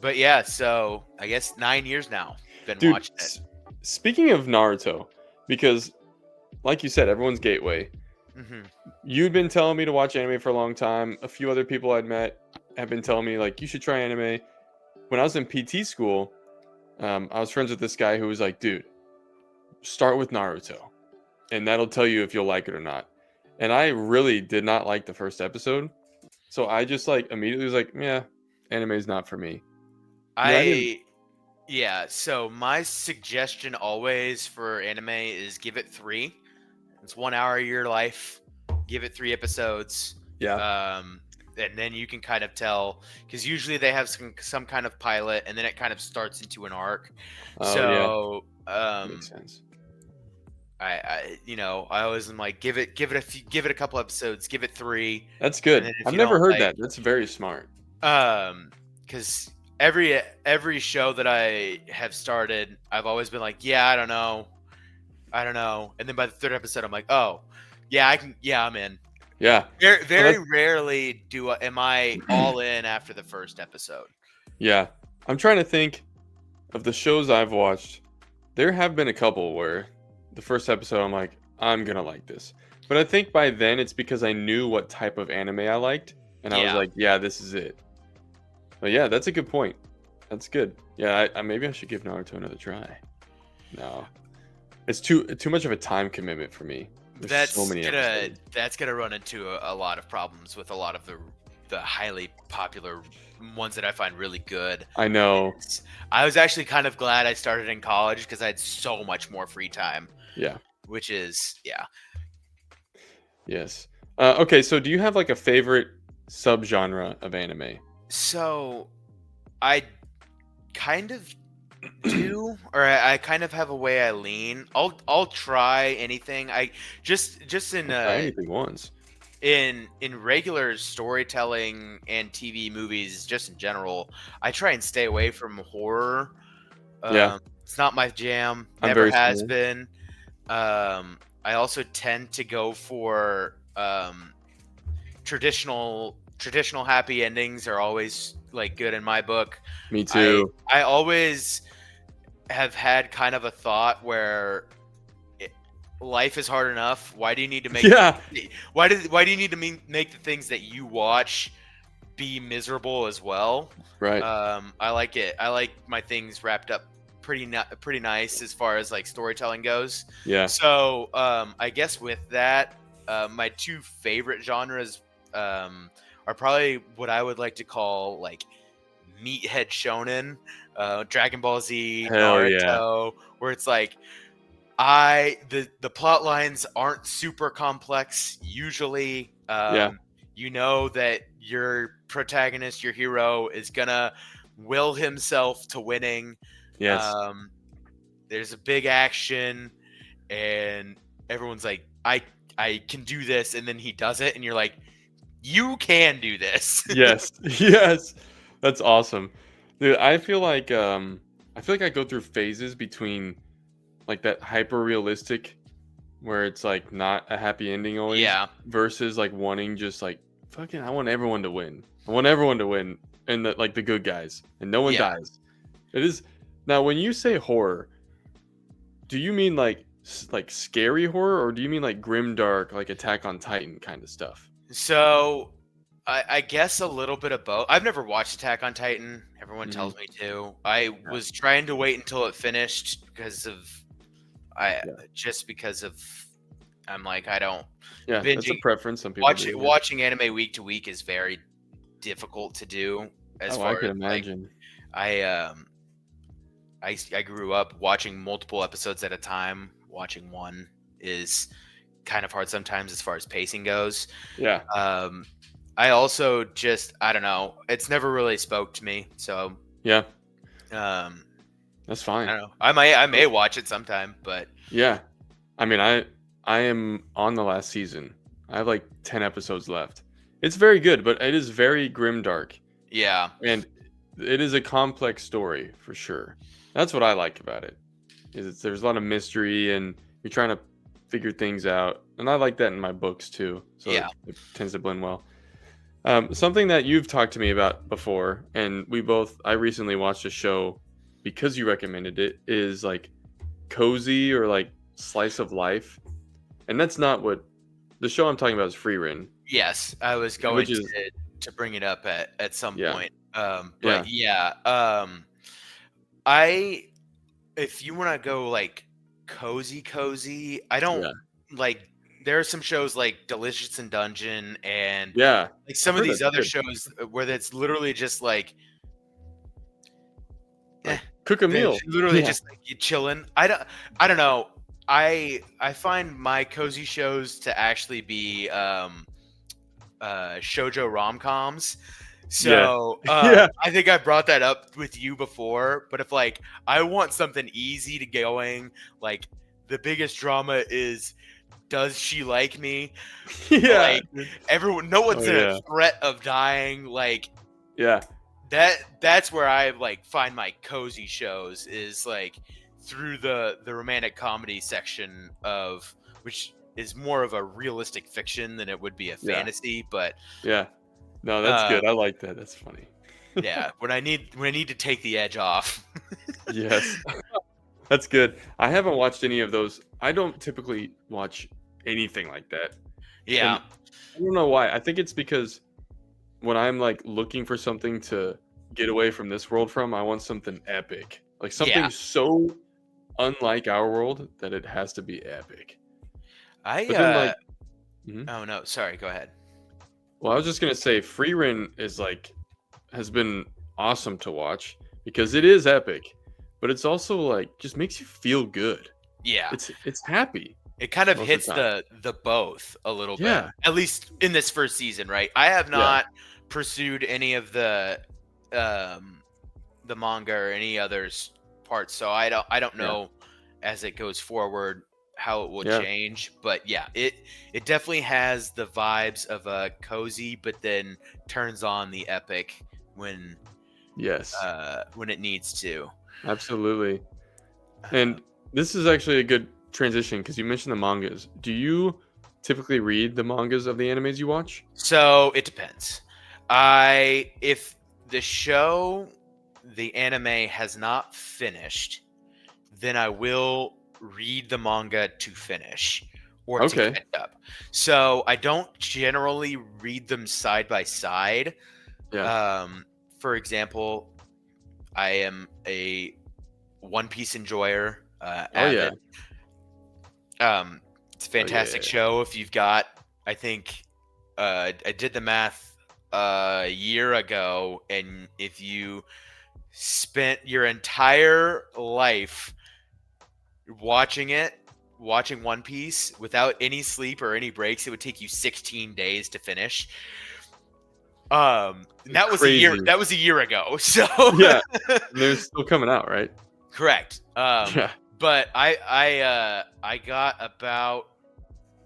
Speaker 2: But yeah, so I guess 9 years now been watching it.
Speaker 1: Speaking of Naruto, because like you said, Everyone's Gateway.
Speaker 2: Mm-hmm.
Speaker 1: You'd been telling me to watch anime for a long time. A few other people I'd met have been telling me you should try anime. When I was in PT school, I was friends with this guy who was like, dude, start with Naruto and that'll tell you if you'll like it or not. And I really did not like the first episode. So I just immediately was like, yeah, anime is not for me.
Speaker 2: So my suggestion always for anime is give it 3. It's 1 hour of your life. Give it 3 episodes.
Speaker 1: Yeah.
Speaker 2: And then you can kind of tell, because usually they have some kind of pilot, and then it kind of starts into an arc.
Speaker 1: Makes sense.
Speaker 2: I always am like, give it a couple episodes, give it 3.
Speaker 1: That's good. I've never heard that. That's very smart.
Speaker 2: Because every show that I have started, I've always been like, yeah, I don't know, and then by the 3rd episode, I'm like, oh, yeah, I'm in.
Speaker 1: Yeah.
Speaker 2: Very rarely am I all in after the first episode.
Speaker 1: Yeah. I'm trying to think of the shows I've watched. There have been a couple where the first episode I'm like, I'm gonna like this. But I think by then it's because I knew what type of anime I liked, and I was
Speaker 2: Yeah.
Speaker 1: like, yeah, this is it. But yeah, that's a good point. That's good. Yeah, maybe I should give Naruto another try. No, it's too much of a time commitment for me. There's so
Speaker 2: That's
Speaker 1: many
Speaker 2: gonna
Speaker 1: episodes.
Speaker 2: that's gonna run into a lot of problems with a lot of the highly popular ones that I find really good.
Speaker 1: I know.
Speaker 2: It's- I was actually kind of glad I started in college because I had so much more free time,
Speaker 1: Yeah.
Speaker 2: which is yeah.
Speaker 1: Yes. Okay, so do you have like a favorite subgenre of anime?
Speaker 2: So I kind of do, or I kind of have a way I lean. I'll try anything. I just
Speaker 1: I'll try anything once.
Speaker 2: in regular storytelling and TV movies, just in general, I try and stay away from horror.
Speaker 1: Yeah,
Speaker 2: It's not my jam.
Speaker 1: I'm
Speaker 2: Never
Speaker 1: very
Speaker 2: has
Speaker 1: similar.
Speaker 2: been. I also tend to go for traditional happy endings are always like good in my book.
Speaker 1: Me
Speaker 2: I
Speaker 1: too.
Speaker 2: I always have had kind of a thought where life is hard enough. Why do you need to make
Speaker 1: Yeah,
Speaker 2: why do you need to make the things that you watch be miserable as well?
Speaker 1: right.
Speaker 2: I like it. I like my things wrapped up pretty nice as far as like storytelling goes.
Speaker 1: Yeah.
Speaker 2: So I guess with that, my two favorite genres are probably what I would like to call like meathead shonen, Dragon Ball Z,
Speaker 1: Hell yeah.
Speaker 2: Naruto, where it's like the plot lines aren't super complex usually.
Speaker 1: Yeah.
Speaker 2: You know that your protagonist, your hero, is gonna will himself to winning.
Speaker 1: Yes.
Speaker 2: Um, there's a big action, and everyone's like, I can do this," and then he does it, and you're like, "You can do this."
Speaker 1: Yes. Yes. That's awesome. Dude, I feel like I go through phases between like that hyper realistic where it's like not a happy ending always
Speaker 2: Yeah,
Speaker 1: versus like wanting just like fucking I want everyone to win. I want everyone to win and the good guys and no one
Speaker 2: yeah.
Speaker 1: dies. It is now when you say horror, do you mean like like scary horror or do you mean like grim dark like Attack on Titan kind of stuff?
Speaker 2: So I guess a little bit of both. I've never watched Attack on Titan. Everyone
Speaker 1: Hmm.
Speaker 2: tells me to. I
Speaker 1: Yeah.
Speaker 2: was trying to wait until it finished because of I
Speaker 1: Yeah.
Speaker 2: just because of I'm like I don't
Speaker 1: Yeah, that's a
Speaker 2: binging
Speaker 1: preference. Some people do. Yeah.
Speaker 2: watching anime week to week is very difficult to do as
Speaker 1: Oh, I
Speaker 2: far
Speaker 1: could
Speaker 2: as like
Speaker 1: imagine.
Speaker 2: I I grew up watching multiple episodes at a time. Watching one is kind of hard sometimes as far as pacing goes.
Speaker 1: Yeah.
Speaker 2: Um, I also just I don't know. It's never really spoke to me. So
Speaker 1: Yeah.
Speaker 2: um,
Speaker 1: That's
Speaker 2: I
Speaker 1: fine.
Speaker 2: don't know. I may watch it sometime, but
Speaker 1: Yeah. I mean, I am on the last season. I have like 10 episodes left. It's very good, but it is very grim dark
Speaker 2: yeah,
Speaker 1: and it is a complex story for sure. That's what I like about it. There's a lot of mystery and you're trying to figure things out. And I like that in my books too. So
Speaker 2: yeah.
Speaker 1: it tends to blend well. Something that you've talked to me about before, and I recently watched a show because you recommended it, is like cozy or like slice of life. And that's not what the show I'm talking about is Free Rin,
Speaker 2: Yes, I was going
Speaker 1: which is,
Speaker 2: to bring it up at some
Speaker 1: yeah,
Speaker 2: point.
Speaker 1: yeah,
Speaker 2: But yeah, I if you want to go like cozy, I don't
Speaker 1: yeah,
Speaker 2: like. There are some shows like Delicious in Dungeon and
Speaker 1: yeah.
Speaker 2: like
Speaker 1: I've
Speaker 2: some of
Speaker 1: heard
Speaker 2: these
Speaker 1: that's
Speaker 2: other
Speaker 1: good.
Speaker 2: shows where that's literally just like, eh,
Speaker 1: Like cook a
Speaker 2: they're
Speaker 1: meal.
Speaker 2: literally
Speaker 1: Yeah,
Speaker 2: just like you chilling. I don't know. I find my cozy shows to actually be shoujo rom-coms.
Speaker 1: yeah,
Speaker 2: So
Speaker 1: yeah,
Speaker 2: I think I brought that up with you before, but if like I want something easy to going, like the biggest drama is does she like me?
Speaker 1: yeah.
Speaker 2: Like everyone, no
Speaker 1: Oh
Speaker 2: one's in a
Speaker 1: yeah,
Speaker 2: threat of dying. Like
Speaker 1: yeah,
Speaker 2: that's where I like find my cozy shows is like through the romantic comedy section of which is more of a realistic fiction than it would be a
Speaker 1: yeah,
Speaker 2: fantasy, but
Speaker 1: yeah. No, that's
Speaker 2: uh
Speaker 1: good. I like that. That's funny.
Speaker 2: Yeah, when I need to take the edge off.
Speaker 1: Yes. That's good. I haven't watched any of those. I don't typically watch anything like that. And
Speaker 2: Yeah.
Speaker 1: I don't know why. I think it's because when I'm like looking for something to get away from this world from, I want something epic. Like
Speaker 2: Yeah.
Speaker 1: something so unlike our world that it has to be epic.
Speaker 2: I
Speaker 1: But then like mhm.
Speaker 2: oh no, sorry, go ahead.
Speaker 1: Well, I was just gonna say Free Ren is like has been awesome to watch because it is epic, but it's also like just makes you feel good.
Speaker 2: Yeah.
Speaker 1: It's happy
Speaker 2: It kind of
Speaker 1: most of
Speaker 2: hits
Speaker 1: the time.
Speaker 2: the both a little bit.
Speaker 1: Yeah,
Speaker 2: At least in this first season, right? I have
Speaker 1: yeah,
Speaker 2: not pursued any of um the manga or any others parts, so I don't
Speaker 1: yeah,
Speaker 2: know as it goes forward how it will
Speaker 1: yeah.
Speaker 2: change. But yeah, it definitely has the vibes of a cozy, but then turns on the epic
Speaker 1: Yes,
Speaker 2: when it needs to.
Speaker 1: absolutely.
Speaker 2: Uh,
Speaker 1: And this is actually a good transition because you mentioned the mangas. Do you typically read the mangas of the animes you watch?
Speaker 2: so it depends. I if the show the anime has not finished, then I will read the manga to finish or to
Speaker 1: Okay.
Speaker 2: catch up. So I don't generally read them side by side.
Speaker 1: Yeah.
Speaker 2: Um, for example, I am a One Piece enjoyer,
Speaker 1: Oh yeah.
Speaker 2: avid. It's a
Speaker 1: Oh
Speaker 2: fantastic
Speaker 1: yeah.
Speaker 2: show. If you've got, I think, I did the math a year ago, and if you spent your entire life watching watching One Piece without any sleep or any breaks, it would take you 16 days to finish. That was a year.
Speaker 1: Crazy.
Speaker 2: That was a year ago. So
Speaker 1: Yeah. And they're still coming out, right?
Speaker 2: correct.
Speaker 1: Yeah.
Speaker 2: But I got about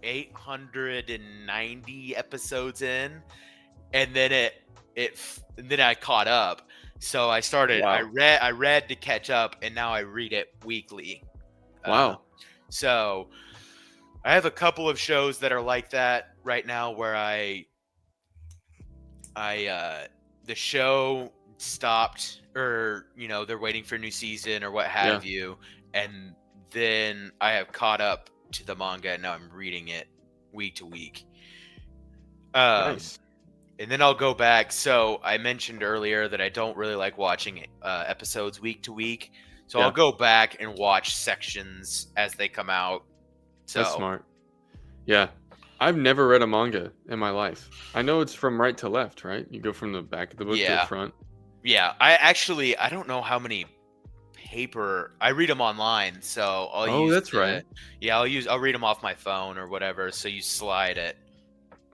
Speaker 2: 890 episodes in, and then and then I caught up. So I started.
Speaker 1: Wow.
Speaker 2: I read to catch up, and now I read it weekly. Uh,
Speaker 1: Wow.
Speaker 2: so I have a couple of shows that are like that right now, where the show stopped, or they're waiting for a new season or what
Speaker 1: Yeah.
Speaker 2: have you, and then I have caught up to the manga, and now I'm reading it week to week. Um,
Speaker 1: Nice.
Speaker 2: and then I'll go back. So I mentioned earlier that I don't really like watching episodes week to week. So I'll
Speaker 1: Yeah.
Speaker 2: go back and watch sections as they come out.
Speaker 1: That's
Speaker 2: So
Speaker 1: smart. Yeah. I've never read a manga in my life. I know it's from right to left, right? You go from the back of the book to the
Speaker 2: yeah,
Speaker 1: front.
Speaker 2: yeah. I don't know how many paper. I read them online, so I'll
Speaker 1: Oh,
Speaker 2: use
Speaker 1: that's right.
Speaker 2: I'll read them off my phone or whatever. So you slide it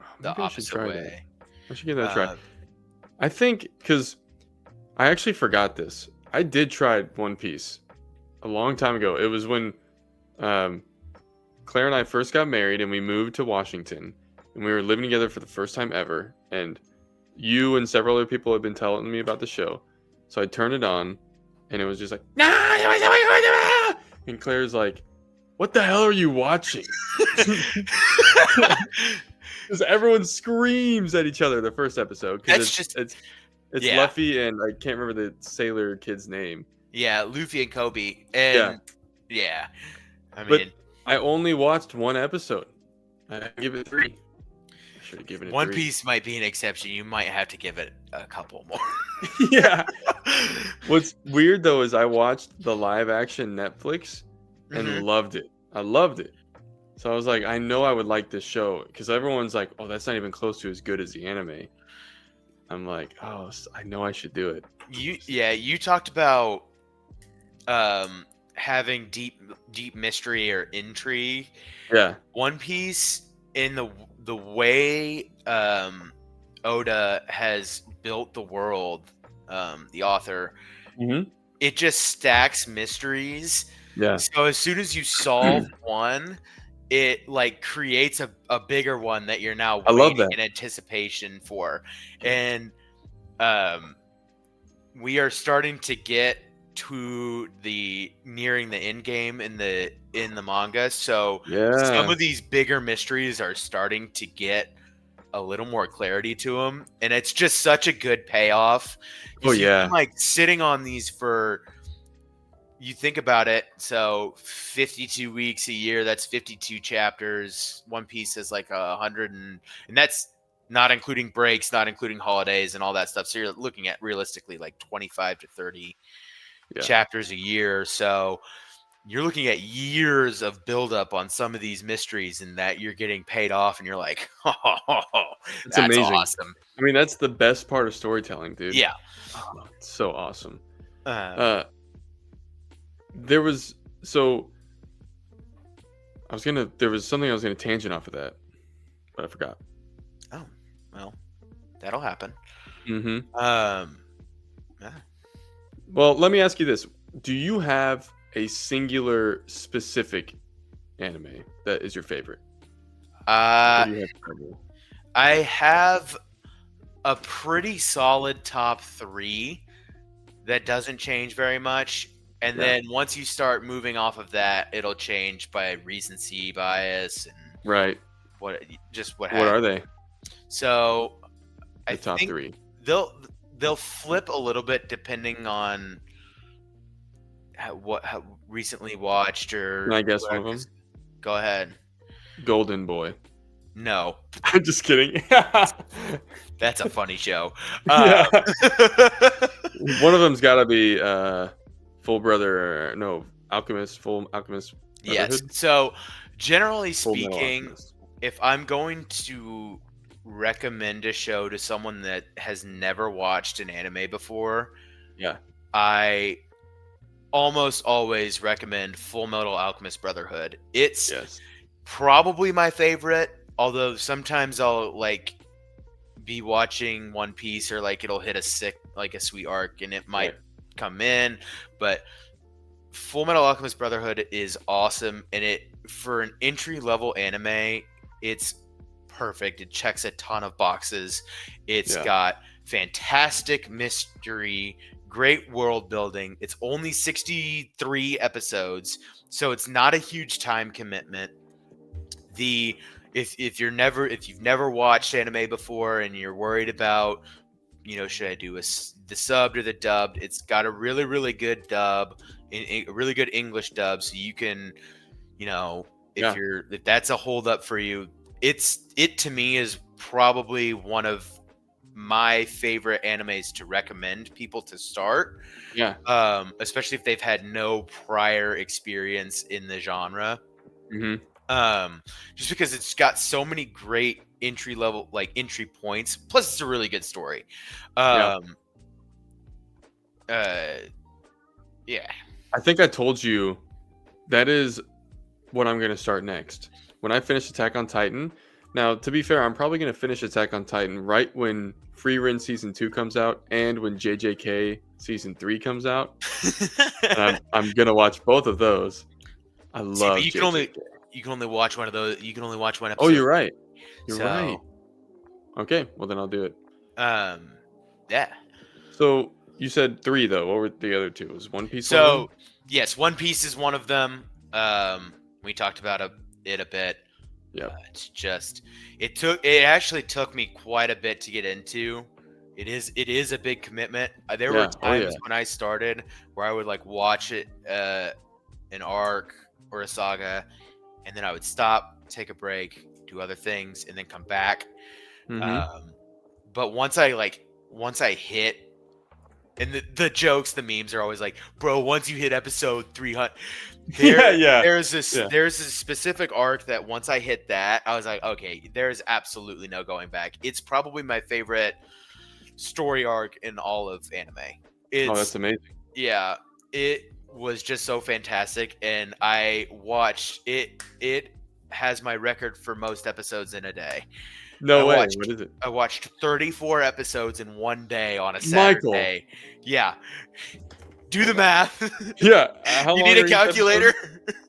Speaker 1: Oh,
Speaker 2: the
Speaker 1: maybe I should
Speaker 2: opposite
Speaker 1: try that.
Speaker 2: way.
Speaker 1: I should give that a try.
Speaker 2: Uh,
Speaker 1: I think because I actually forgot this. I did try One Piece a long time ago. It was when um, Claire and I first got married and we moved to Washington and we were living together for the first time ever. And you and several other people had been telling me about the show. So I turned it on and it was just like, and Claire's like, what the hell are you watching? Because everyone screams at each other the first episode because
Speaker 2: that's just
Speaker 1: it's
Speaker 2: yeah,
Speaker 1: Luffy and I can't remember the sailor kid's name.
Speaker 2: yeah. Luffy and Kobe,
Speaker 1: Yeah,
Speaker 2: and yeah. I
Speaker 1: but
Speaker 2: mean,
Speaker 1: I only watched one episode. I give it 3. I should have given it
Speaker 2: One
Speaker 1: 3.
Speaker 2: Piece might be an exception. You might have to give it a couple more.
Speaker 1: Yeah. What's weird though is I watched the live action Netflix and
Speaker 2: hmm
Speaker 1: loved it. I loved it. So I was like, I know I would like this show because everyone's like, oh, that's not even close to as good as the anime. I'm like, oh, I know I should do it.
Speaker 2: You talked about having deep mystery or intrigue.
Speaker 1: Yeah.
Speaker 2: One Piece, in the way Oda has built the world, the author,
Speaker 1: Hmm.
Speaker 2: it just stacks mysteries.
Speaker 1: Yeah.
Speaker 2: So as soon as you solve one, it like creates a bigger one that you're now
Speaker 1: I love
Speaker 2: waiting
Speaker 1: that.
Speaker 2: in anticipation for. And um, we are starting to get to the nearing the end game in the manga. So some
Speaker 1: Yeah.
Speaker 2: of these bigger mysteries are starting to get a little more clarity to them, and it's just such a good payoff
Speaker 1: Oh
Speaker 2: because you've been
Speaker 1: yeah.
Speaker 2: like sitting on these for. You think about it, so 52 weeks a year, that's 52 chapters. One Piece is like 100 and that's not including breaks, not including holidays and all that stuff. So you're looking at realistically like 25 to 30
Speaker 1: Yeah.
Speaker 2: chapters a year. So you're looking at years of buildup on some of these mysteries and that you're getting paid off and you're like, oh,
Speaker 1: It's
Speaker 2: that's
Speaker 1: amazing.
Speaker 2: awesome.
Speaker 1: I mean, that's the best part of storytelling, dude.
Speaker 2: Yeah.
Speaker 1: Oh, it's so awesome.
Speaker 2: Um,
Speaker 1: Uh, there was so there was something I was gonna tangent off of that, but I forgot.
Speaker 2: oh, well, that'll happen.
Speaker 1: Mm-hmm.
Speaker 2: Um, yeah.
Speaker 1: Well, let me ask you this: do you have a singular specific anime that is your favorite? Or
Speaker 2: Uh,
Speaker 1: do you have several?
Speaker 2: I have a pretty solid top 3 that doesn't change very much. And
Speaker 1: Yeah.
Speaker 2: then once you start moving off of that, it'll change by recency bias and
Speaker 1: Right.
Speaker 2: what just what
Speaker 1: What
Speaker 2: have
Speaker 1: are
Speaker 2: you.
Speaker 1: they?
Speaker 2: So I
Speaker 1: The top
Speaker 2: think
Speaker 1: three.
Speaker 2: they'll they'll flip a little bit depending on what recently watched
Speaker 1: Can
Speaker 2: or
Speaker 1: I guess one
Speaker 2: what.
Speaker 1: of them?
Speaker 2: Go ahead.
Speaker 1: Golden Boy.
Speaker 2: No,
Speaker 1: I'm just kidding.
Speaker 2: that's a funny show.
Speaker 1: Yeah.
Speaker 2: Uh,
Speaker 1: One of them's got to be Full Brother. No, Alchemist. Full Alchemist
Speaker 2: yes.
Speaker 1: Brotherhood.
Speaker 2: So generally
Speaker 1: Full Metal
Speaker 2: speaking,
Speaker 1: Alchemist.
Speaker 2: if I'm going to recommend a show to someone that has never watched an anime before,
Speaker 1: Yeah.
Speaker 2: I almost always recommend Full Metal Alchemist Brotherhood. It's
Speaker 1: Yes.
Speaker 2: probably my favorite, although sometimes I'll like be watching One Piece or like it'll hit a sweet arc and it might
Speaker 1: Right.
Speaker 2: come in, but Full Metal Alchemist Brotherhood is awesome, and it for an entry level anime, it's perfect. It checks a ton of boxes. It's
Speaker 1: Yeah.
Speaker 2: got fantastic mystery, great world building. It's only 63 episodes, so it's not a huge time commitment. The if you've never watched anime before and you're worried about, should I do the subbed or the dubbed? It's got a really, really good dub, a really good English dub, so you can,
Speaker 1: Yeah.
Speaker 2: if that's a hold up for you, it to me is probably one of my favorite animes to recommend people to start,
Speaker 1: Yeah.
Speaker 2: especially if they've had no prior experience in the genre.
Speaker 1: Mm-hmm.
Speaker 2: Just because it's got so many great entry points. Plus, it's a really good story.
Speaker 1: Yeah.
Speaker 2: Yeah.
Speaker 1: I think I told you that is what I'm going to start next. When I finish Attack on Titan. Now, to be fair, I'm probably going to finish Attack on Titan right when Free Run Season 2 comes out and when JJK Season 3 comes out. And I'm going to watch both of those. I
Speaker 2: See,
Speaker 1: love
Speaker 2: but
Speaker 1: JJK.
Speaker 2: you can only watch one of those. You can only watch one
Speaker 1: Oh,
Speaker 2: episode.
Speaker 1: you're right. You're
Speaker 2: So,
Speaker 1: right. Okay, well then I'll do it.
Speaker 2: Yeah.
Speaker 1: So you said 3 though. What were the other 2? Was One Piece one of them?
Speaker 2: So yes, One Piece is one of them. We talked about it a bit.
Speaker 1: Yeah.
Speaker 2: It's just it actually took me quite a bit to get into. It is a big commitment. There were
Speaker 1: Yeah. Oh
Speaker 2: times
Speaker 1: yeah.
Speaker 2: when I started where I would like watch it an arc or a saga, and then I would stop, take a break, do other things, and then come back.
Speaker 1: Mm-hmm.
Speaker 2: But once I hit, and the jokes, the memes are always like, bro, once you hit episode 300,
Speaker 1: Yeah.
Speaker 2: there's
Speaker 1: Yeah.
Speaker 2: a specific arc that once I hit that, I was like, okay, there's absolutely no going back. It's probably my favorite story arc in all of anime.
Speaker 1: Oh, that's
Speaker 2: It's
Speaker 1: amazing.
Speaker 2: yeah, it was just so fantastic, and I watched it. It has my record for most episodes in a day.
Speaker 1: No way. What is it?
Speaker 2: I watched 34 episodes in one day on a
Speaker 1: Michael.
Speaker 2: Saturday. Yeah. Do the math.
Speaker 1: Yeah. How
Speaker 2: You
Speaker 1: long
Speaker 2: need
Speaker 1: are
Speaker 2: a
Speaker 1: each episode?
Speaker 2: calculator?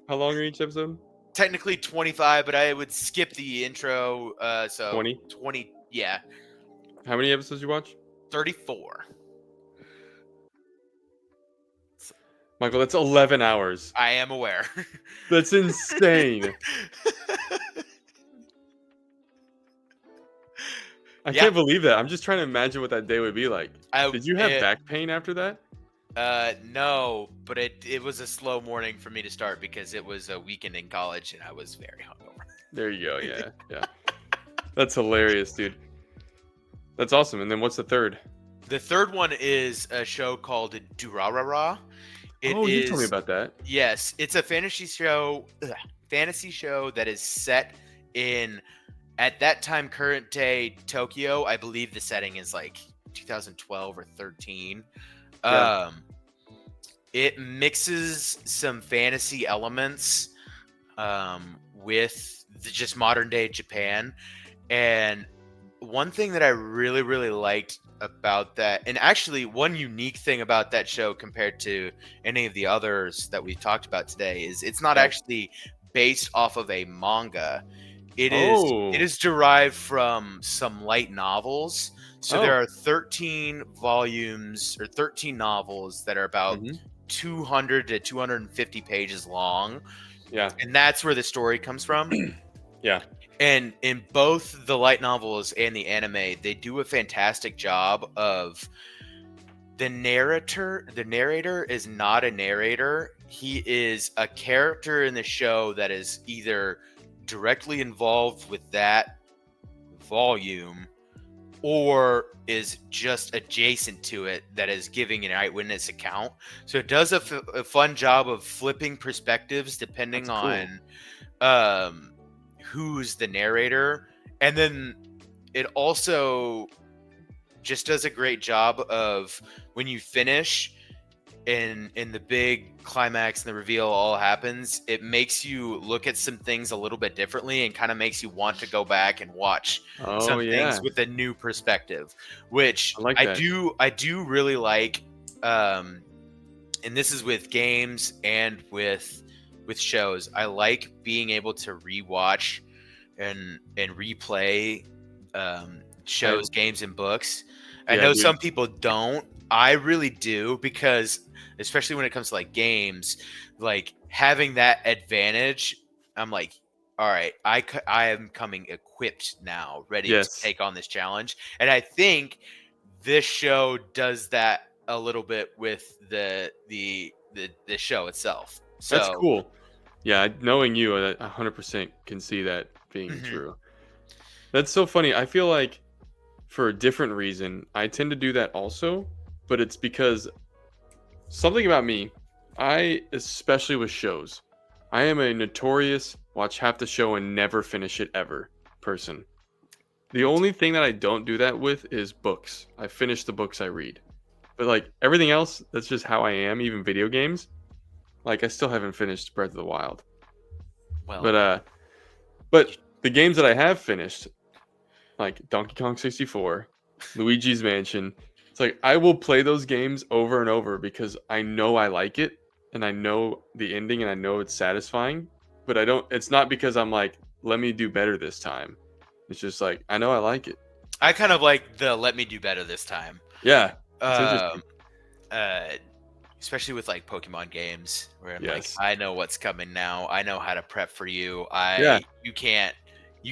Speaker 1: How long are each episode?
Speaker 2: Technically 25, but I would skip the intro. So
Speaker 1: 20?
Speaker 2: 20, yeah.
Speaker 1: How many episodes you watch?
Speaker 2: 34.
Speaker 1: Michael, that's 11 hours.
Speaker 2: I am aware.
Speaker 1: That's insane. I
Speaker 2: Yeah.
Speaker 1: can't believe that. I'm just trying to imagine what that day would be like.
Speaker 2: I
Speaker 1: Did you have back pain after that?
Speaker 2: No, but it was a slow morning for me to start because it was a weekend in college and I was very hungover.
Speaker 1: There you go. Yeah, yeah. That's hilarious, dude. That's awesome. And then what's the third?
Speaker 2: The third one is a show called Durarara. It
Speaker 1: Oh, you told me
Speaker 2: is
Speaker 1: about that.
Speaker 2: Yes, it's a fantasy show that is set in at that time current day Tokyo. I believe the setting is like 2012 or 13.
Speaker 1: Yeah.
Speaker 2: It mixes some fantasy elements with just modern day Japan. And one thing that I really, really liked about that, and actually one unique thing about that show compared to any of the others that we've talked about today, is it's not
Speaker 1: Yeah.
Speaker 2: actually based off of a manga. It
Speaker 1: Oh.
Speaker 2: is derived from some light novels. So there
Speaker 1: Oh.
Speaker 2: are 13 volumes or 13 novels that are about
Speaker 1: Hmm.
Speaker 2: 200 to 250 pages long,
Speaker 1: Yeah.
Speaker 2: and that's where the story comes from.
Speaker 1: Yeah.
Speaker 2: And in both the light novels and the anime, they do a fantastic job of the narrator. The narrator is not a narrator. He is a character in the show that is either directly involved with that volume or is just adjacent to it, that is giving an eyewitness account. So it does a fun job of flipping perspectives depending
Speaker 1: That's cool.
Speaker 2: on who's the narrator. And then it also just does a great job of, when you finish and the big climax and the reveal all happens, it makes you look at some things a little bit differently and kind of makes you want to go back and watch
Speaker 1: Oh,
Speaker 2: some things
Speaker 1: yeah.
Speaker 2: with a new perspective, which
Speaker 1: I like
Speaker 2: I
Speaker 1: that.
Speaker 2: do really like. And this is with games and with shows. I like being able to rewatch and replay
Speaker 1: I
Speaker 2: shows, games, and books. I
Speaker 1: Yeah,
Speaker 2: know
Speaker 1: dude.
Speaker 2: some people don't. I really do, because especially when it comes to like games, like having that advantage, I'm like, all right, I am coming equipped now, ready to
Speaker 1: Yes.
Speaker 2: take on this challenge. And I think this show does that a little bit with the show itself.
Speaker 1: That's
Speaker 2: So,
Speaker 1: cool. Yeah, knowing you, I 100% can see that being
Speaker 2: mhm.
Speaker 1: true. That's so funny. I feel like for a different reason, I tend to do that also, but it's because something about me, especially with shows, I am a notorious watch half the show and never finish it ever person. The
Speaker 2: Me too.
Speaker 1: only thing that I don't do that with is books. I finish the books I read. But like everything else, that's just how I am, even video games. Like I still haven't finished Breath of the Wild.
Speaker 2: Well,
Speaker 1: But the games that I have finished, like Donkey Kong 64, Luigi's Mansion, it's like I will play those games over and over because I know I like it and I know the ending and I know it's satisfying, but I don't it's not because I'm like, let me do better this time. It's just like I know I like it.
Speaker 2: I kind of like the let me do better this time.
Speaker 1: Yeah. It's interesting.
Speaker 2: Um, uh, Especially with like Pokemon games, where I'm like,
Speaker 1: Yes.
Speaker 2: I know what's coming now. I know how to prep for you.
Speaker 1: Yeah.
Speaker 2: You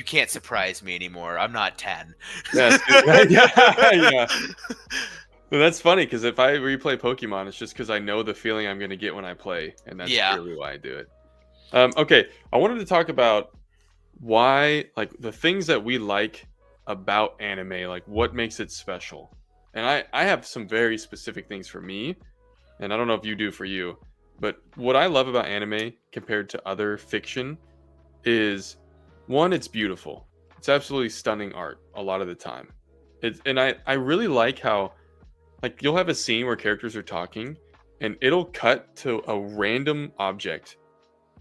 Speaker 2: can't surprise me anymore. I'm not 10.
Speaker 1: Yes. Yeah. Yeah. Well, that's funny because if I replay Pokemon, it's just because I know the feeling I'm going to get when I play, and that's
Speaker 2: Yeah.
Speaker 1: purely why I do it. Okay, I wanted to talk about why, like, the things that we like about anime, like what makes it special. And I have some very specific things for me, and I don't know if you do for you, but what I love about anime compared to other fiction is one, it's beautiful. It's absolutely stunning art a lot of the time. I really like how like you'll have a scene where characters are talking and it'll cut to a random object.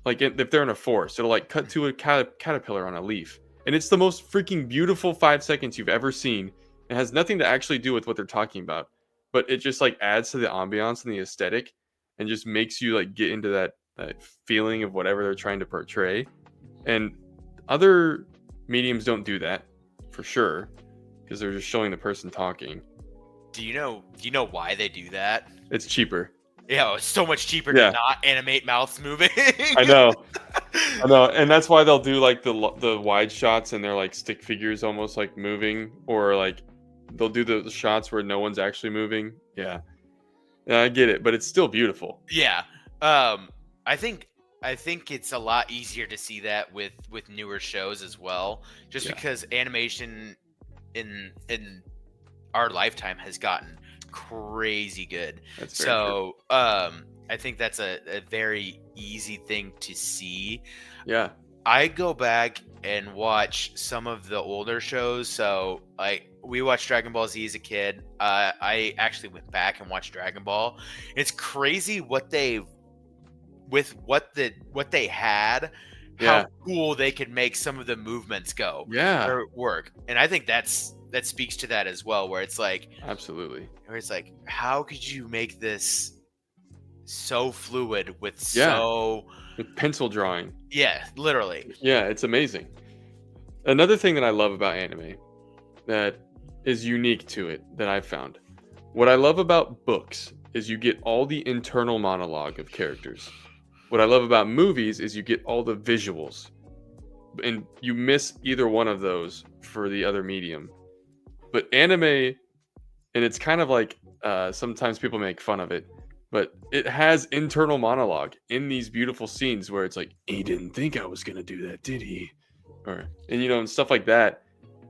Speaker 1: Like if they're in a forest, it'll like cut to a caterpillar on a leaf. And it's the most freaking beautiful 5 seconds you've ever seen. It has nothing to actually do with what they're talking about, but it just like adds to the ambiance and the aesthetic and just makes you like get into that feeling of whatever they're trying to portray. And other mediums don't do that for sure because they're just showing the person talking.
Speaker 2: Do you know why they do that?
Speaker 1: It's cheaper.
Speaker 2: Yeah, it's so much cheaper to
Speaker 1: Yeah,
Speaker 2: not animate mouths moving.
Speaker 1: I know. I know, and that's why they'll do like the wide shots and they're like stick figures almost like moving, or like they'll do the shots where no one's actually moving. Yeah. Yeah, I get it, but it's still beautiful.
Speaker 2: Yeah. Um, I think it's a lot easier to see that with newer shows as well, just
Speaker 1: Yeah,
Speaker 2: because animation in our lifetime has gotten crazy good.
Speaker 1: that's very true.
Speaker 2: So, I think that's a very easy thing to see.
Speaker 1: Yeah.
Speaker 2: I go back and watch some of the older shows. So, like, we watched Dragon Ball Z as a kid. I actually went back and watched Dragon Ball. It's crazy what they with what they had, how
Speaker 1: Yeah.
Speaker 2: cool they could make some of the movements go
Speaker 1: Yeah.
Speaker 2: or work. And I think that speaks to that as well,
Speaker 1: Absolutely.
Speaker 2: where it's like, how could you make this so fluid with
Speaker 1: Yeah.
Speaker 2: so
Speaker 1: With pencil drawing.
Speaker 2: yeah, literally.
Speaker 1: Yeah, it's amazing. Another thing that I love about anime that is unique to it that I've found. What I love about books is you get all the internal monologue of characters. What I love about movies is you get all the visuals. And you miss either one of those for the other medium. But anime, and it's kind of like sometimes people make fun of it, but it has internal monologue in these beautiful scenes where it's like, he didn't think I was gonna do that, did he? Or and stuff like that.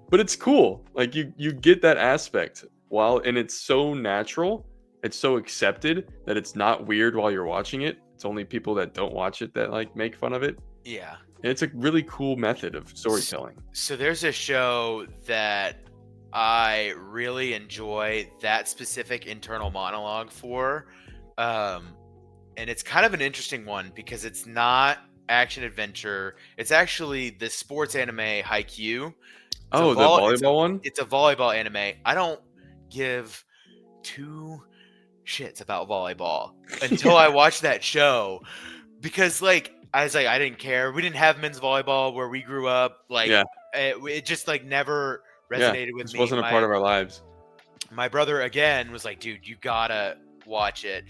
Speaker 1: But it's cool. Like you get that aspect and it's so natural, it's so accepted that it's not weird while you're watching it. It's only people that don't watch it that like make fun of it.
Speaker 2: Yeah.
Speaker 1: And it's a really cool method of storytelling.
Speaker 2: So there's a show that I really enjoy that specific internal monologue for. Um, and it's kind of an interesting one because it's not action adventure. It's actually the sports anime Haikyuu.
Speaker 1: Oh, the volleyball one?
Speaker 2: It's a volleyball anime. I don't give two shits about volleyball until I
Speaker 1: Yeah.
Speaker 2: watched that show because like I was like I didn't care. We didn't have men's volleyball where we grew up. Like
Speaker 1: Yeah.
Speaker 2: it just like never
Speaker 1: Yeah.
Speaker 2: resonated with
Speaker 1: This
Speaker 2: me.
Speaker 1: wasn't a part of our lives.
Speaker 2: My brother again was like, dude, you gotta watch it.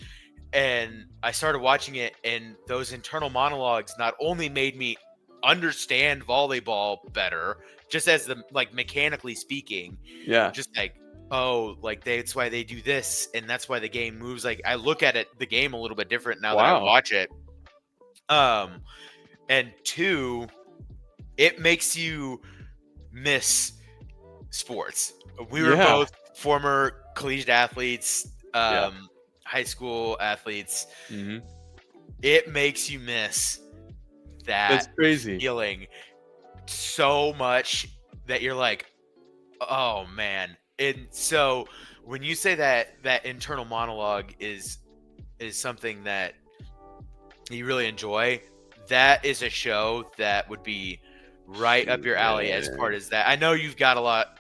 Speaker 2: And I started watching it, and those internal monologues not only made me understand volleyball better, just as the like mechanically speaking,
Speaker 1: Yeah.
Speaker 2: just like, oh, like that's why they do this, and that's why the game moves. Like I look at it, the game a little bit different now that I
Speaker 1: Wow.
Speaker 2: watch it. Um, and two, it makes you miss sports. We were
Speaker 1: Yeah.
Speaker 2: both former collegiate athletes,
Speaker 1: Yeah.
Speaker 2: high school athletes.
Speaker 1: Hmm.
Speaker 2: It makes you miss
Speaker 1: That's
Speaker 2: that
Speaker 1: crazy.
Speaker 2: feeling so much that you're like, oh man. And so when you say that internal monologue is something that you really enjoy, that is a show that would be right up your alley as
Speaker 1: Yeah.
Speaker 2: part as that. I know you've got a lot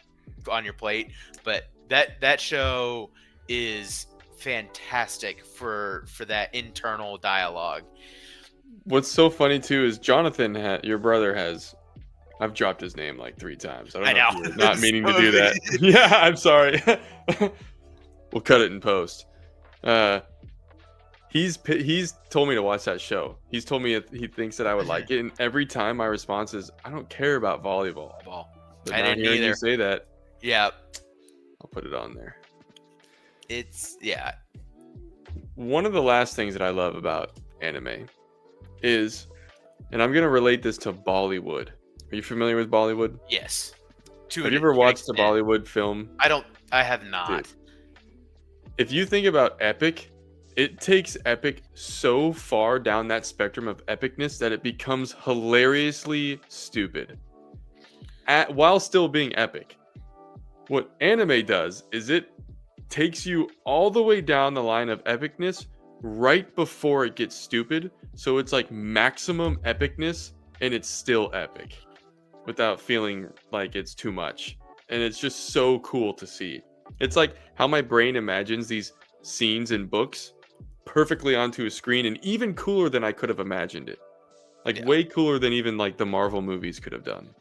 Speaker 2: on your plate, but that show is fantastic for that internal dialogue.
Speaker 1: What's so funny too is your brother has. I've dropped his name like 3 times. I don't
Speaker 2: I
Speaker 1: know if
Speaker 2: know.
Speaker 1: you were not meaning to do that. Yeah, I'm sorry. We'll cut it in post. Uh, he's told me to watch that show. He's told me he thinks that I would like it, and every time my response is, "I don't care about volleyball."
Speaker 2: Well,
Speaker 1: But
Speaker 2: I
Speaker 1: now
Speaker 2: didn't
Speaker 1: hearing you
Speaker 2: either.
Speaker 1: say that,
Speaker 2: Yeah,
Speaker 1: I'll put it on there.
Speaker 2: it's yeah.
Speaker 1: One of the last things that I love about anime is, and I'm gonna relate this to Bollywood. Are you familiar with Bollywood?
Speaker 2: Yes.
Speaker 1: Have you ever
Speaker 2: an
Speaker 1: watched a
Speaker 2: extent.
Speaker 1: Bollywood film?
Speaker 2: I have not.
Speaker 1: Dude, if you think about epic, it takes epic so far down that spectrum of epicness that it becomes hilariously stupid while still being epic. What anime does is it takes you all the way down the line of epicness right before it gets stupid. So it's like maximum epicness and it's still epic without feeling like it's too much. And it's just so cool to see. It's like how my brain imagines these scenes in books perfectly onto a screen and even cooler than I could have imagined it. Like
Speaker 2: Yeah.
Speaker 1: way cooler than even like the Marvel movies could have done.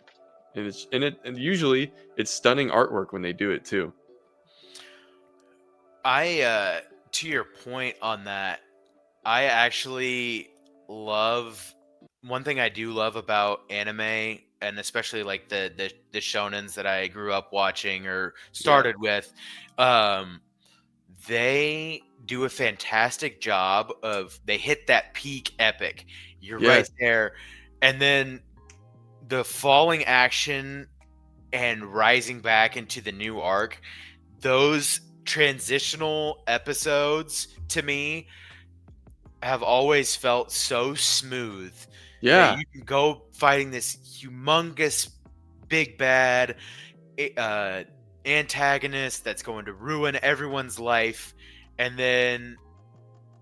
Speaker 1: And usually it's stunning artwork when they do it too.
Speaker 2: I to your point on that, I actually love one thing I do love about anime, and especially like the shonens that I grew up watching or
Speaker 1: Yeah.
Speaker 2: started with, um, they do a fantastic job of they hit that peak epic. You're right
Speaker 1: Yes.
Speaker 2: there, and then the falling action and rising back into the new arc. Those transitional episodes to me have always felt so smooth that
Speaker 1: Yeah.
Speaker 2: you can go fighting this humongous big bad uh, antagonist that's going to ruin everyone's life, and then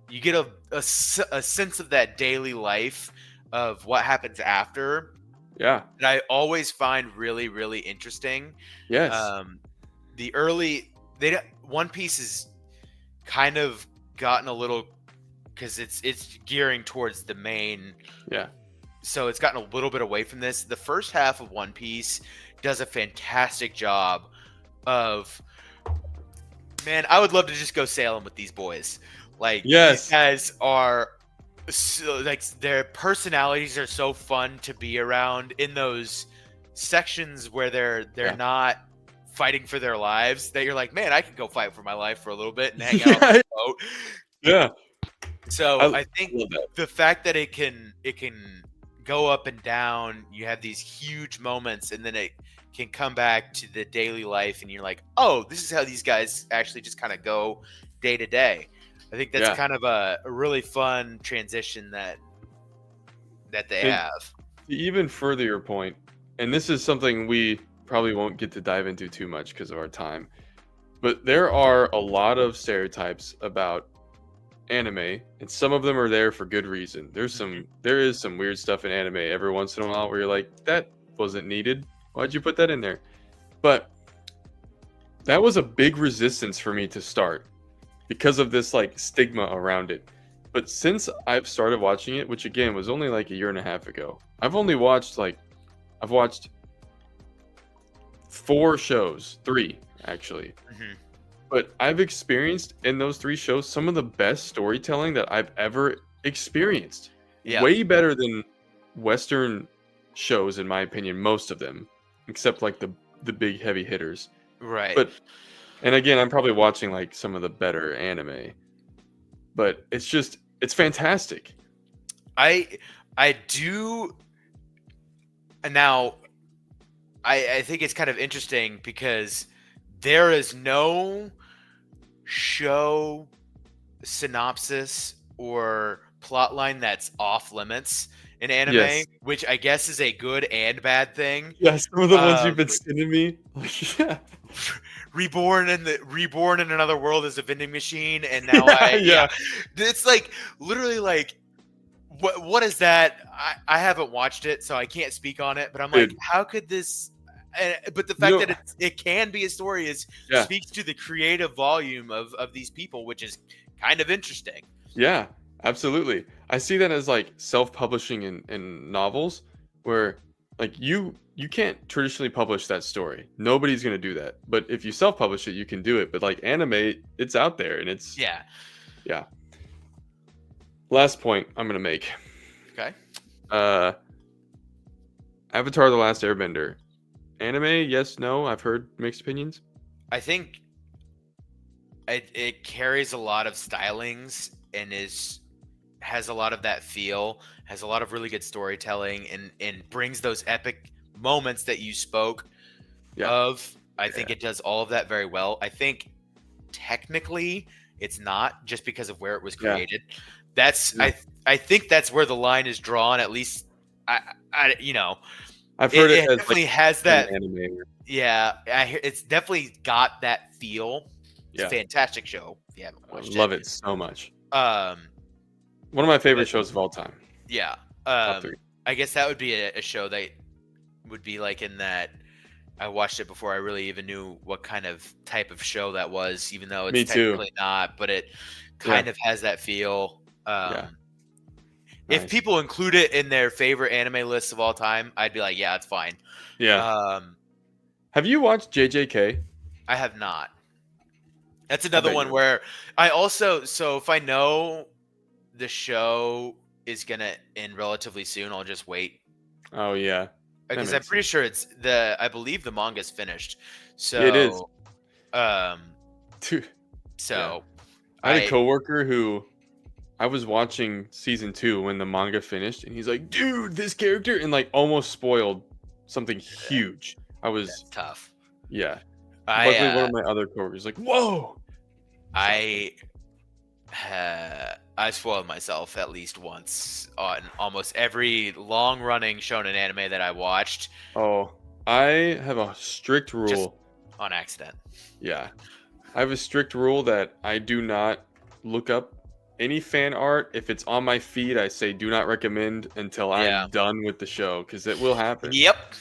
Speaker 2: you get a sense of that daily life of what happens after
Speaker 1: Yeah.
Speaker 2: that I always find really really interesting.
Speaker 1: Yes.
Speaker 2: um, the early One Piece is kind of gotten a little because it's gearing towards the main,
Speaker 1: Yeah.
Speaker 2: so it's gotten a little bit away from this. The first half of One Piece does a fantastic job of, man, I would love to just go sailing with these boys. Like these
Speaker 1: Yes.
Speaker 2: guys are so, like their personalities are so fun to be around in those sections where they're
Speaker 1: Yeah.
Speaker 2: not fighting for their lives, that you're like, man, I could go fight for my life for a little bit and hang out on
Speaker 1: Yeah.
Speaker 2: the boat.
Speaker 1: Yeah.
Speaker 2: So
Speaker 1: I
Speaker 2: I think
Speaker 1: love that.
Speaker 2: the fact that it can go up and down, you have these huge moments, and then it can come back to the daily life, and you're like, oh, this is how these guys actually just kind of go day to day. I think that's
Speaker 1: Yeah.
Speaker 2: kind of a really fun transition that they
Speaker 1: And
Speaker 2: have.
Speaker 1: to even further your point, and this is something we probably won't get to dive into too much because of our time, but there are a lot of stereotypes about anime, and some of them are there for good reason.
Speaker 2: Mhm.
Speaker 1: There is some weird stuff in anime every once in a while where you're like, that wasn't needed. Why'd you put that in there? But that was a big resistance for me to start because of this like stigma around it. But since I've started watching it, which again was only like a year and a half ago, I've watched 4 shows, 3 actually.
Speaker 2: Mhm.
Speaker 1: But I've experienced in those 3 shows some of the best storytelling that I've ever experienced.
Speaker 2: Yep.
Speaker 1: Way better than Western shows, in my opinion, most of them, except like the big heavy hitters.
Speaker 2: Right.
Speaker 1: But and again, I'm probably watching like some of the better anime, but it's fantastic.
Speaker 2: I I do now. I think it's kind of interesting because there is no show synopsis or plot line that's off limits in anime,
Speaker 1: Yes.
Speaker 2: which I guess is a good and bad thing.
Speaker 1: Yeah, some of the ones you've
Speaker 2: Um,
Speaker 1: been sending me. Like, yeah.
Speaker 2: reborn in another world as a vending machine, and now
Speaker 1: Yeah,
Speaker 2: yeah,
Speaker 1: yeah.
Speaker 2: it's like literally like what is that? I haven't watched it, so I can't speak on it. But I'm like,
Speaker 1: Dude,
Speaker 2: how could this? But the
Speaker 1: you
Speaker 2: fact
Speaker 1: know
Speaker 2: that it can be a story is
Speaker 1: yeah.
Speaker 2: speaks to the creative volume of these people, which is kind of interesting.
Speaker 1: Yeah, absolutely. I see that as like self-publishing in novels where like you can't traditionally publish that story. Nobody's going to do that. But if you self-publish it, you can do it. But like anime, it's out there and it's
Speaker 2: Yeah.
Speaker 1: yeah. Last point I'm going to make.
Speaker 2: Okay.
Speaker 1: Uh Avatar the Last Airbender. Anime, yes, no, I've heard mixed opinions.
Speaker 2: I think it carries a lot of stylings and is has a lot of that feel, has a lot of really good storytelling, and brings those epic moments that you spoke
Speaker 1: Yeah.
Speaker 2: of. I think
Speaker 1: Yeah.
Speaker 2: it does all of that very well. I think technically it's not, just because of where it was
Speaker 1: Yeah.
Speaker 2: created. That's
Speaker 1: Yeah.
Speaker 2: I think that's where the line is drawn. At least I
Speaker 1: I've heard it
Speaker 2: it
Speaker 1: as like
Speaker 2: definitely has
Speaker 1: an
Speaker 2: that.
Speaker 1: anime.
Speaker 2: Yeah, it's definitely got that feel. It's a
Speaker 1: Yeah.
Speaker 2: fantastic show if you haven't
Speaker 1: I
Speaker 2: watched it.
Speaker 1: love it so much.
Speaker 2: Um,
Speaker 1: One of my favorite
Speaker 2: but
Speaker 1: shows of all time.
Speaker 2: yeah,
Speaker 1: Top 3.
Speaker 2: I guess that would be a show that would be like in that. I watched it before I really even knew what kind of type of show that was, even though it's
Speaker 1: Me too.
Speaker 2: technically not, but it
Speaker 1: Yeah.
Speaker 2: kind of has that feel.
Speaker 1: Yeah.
Speaker 2: If
Speaker 1: Nice.
Speaker 2: people include it in their favorite anime lists of all time, I'd be like, yeah, it's fine.
Speaker 1: Yeah.
Speaker 2: Um,
Speaker 1: Have you watched JJK?
Speaker 2: I have not. That's
Speaker 1: I
Speaker 2: another
Speaker 1: bet
Speaker 2: one
Speaker 1: you.
Speaker 2: where I also, so if I know the show is gonna end relatively soon, I'll just wait.
Speaker 1: Oh yeah, that
Speaker 2: Because I'm
Speaker 1: makes
Speaker 2: pretty
Speaker 1: sense.
Speaker 2: sure I believe the manga's finished.
Speaker 1: Yeah, it is.
Speaker 2: So, um,
Speaker 1: Dude, yeah.
Speaker 2: so
Speaker 1: I had a
Speaker 2: I
Speaker 1: coworker who I was watching season 2 when the manga finished, and he's like, "Dude, this character," and like almost spoiled something huge. I was,
Speaker 2: That's tough.
Speaker 1: yeah.
Speaker 2: I
Speaker 1: Luckily, one of my other coworkers like, "Whoa!" So
Speaker 2: I I spoiled myself at least once on almost every long-running shonen anime that I watched,
Speaker 1: oh, I have a strict
Speaker 2: just
Speaker 1: rule.
Speaker 2: on accident.
Speaker 1: Yeah, I have a strict rule that I do not look up any fan art. If it's on my feed, I say do not recommend until
Speaker 2: Yeah.
Speaker 1: I'm done with the show because it will happen.
Speaker 2: Yep.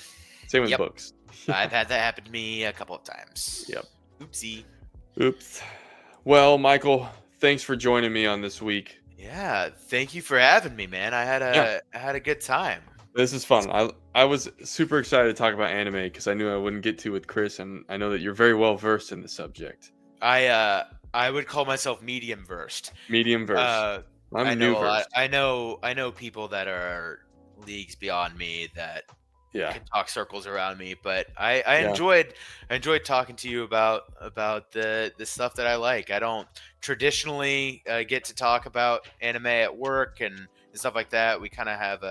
Speaker 1: Same with
Speaker 2: Yep.
Speaker 1: books.
Speaker 2: I've had that happen to me a couple of times.
Speaker 1: Yep.
Speaker 2: Oopsie.
Speaker 1: Oops. Well, Michael, thanks for joining me on this week.
Speaker 2: Yeah, thank you for having me, man.
Speaker 1: Yeah,
Speaker 2: I had a good time.
Speaker 1: this is fun. I was super excited to talk about anime because I knew I wouldn't get to with Chris, and I know that you're very well versed in the subject.
Speaker 2: I would call myself medium versed.
Speaker 1: Medium verse.
Speaker 2: Uh I
Speaker 1: I'm new
Speaker 2: know a lot.
Speaker 1: versed.
Speaker 2: I know people that are leagues beyond me that
Speaker 1: Yeah,
Speaker 2: can talk circles around me, but
Speaker 1: yeah,
Speaker 2: I enjoyed talking to you about the stuff that I like. I don't traditionally get to talk about anime at work and stuff like that. We kind of have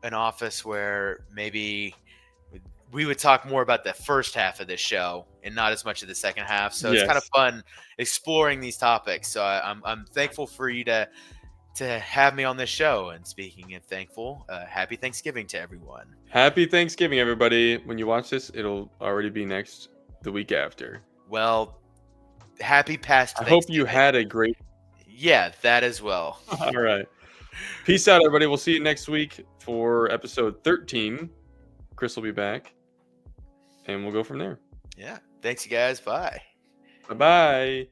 Speaker 2: an office where maybe we would talk more about the first half of the show and not as much of the second half. So it's kind of
Speaker 1: yes.
Speaker 2: fun exploring these topics. So I'm thankful for you to have me on this show. And speaking of thankful, happy Thanksgiving to everyone.
Speaker 1: Happy Thanksgiving, everybody. When you watch this, it'll already be next the week after.
Speaker 2: Well, happy past
Speaker 1: I hope you
Speaker 2: Thanksgiving.
Speaker 1: had a great.
Speaker 2: Yeah, that as well.
Speaker 1: All right. Peace out, everybody. We'll see you next week for episode 13. Chris will be back, and we'll go from there.
Speaker 2: Yeah. Thanks, you guys. Bye.
Speaker 1: Bye bye.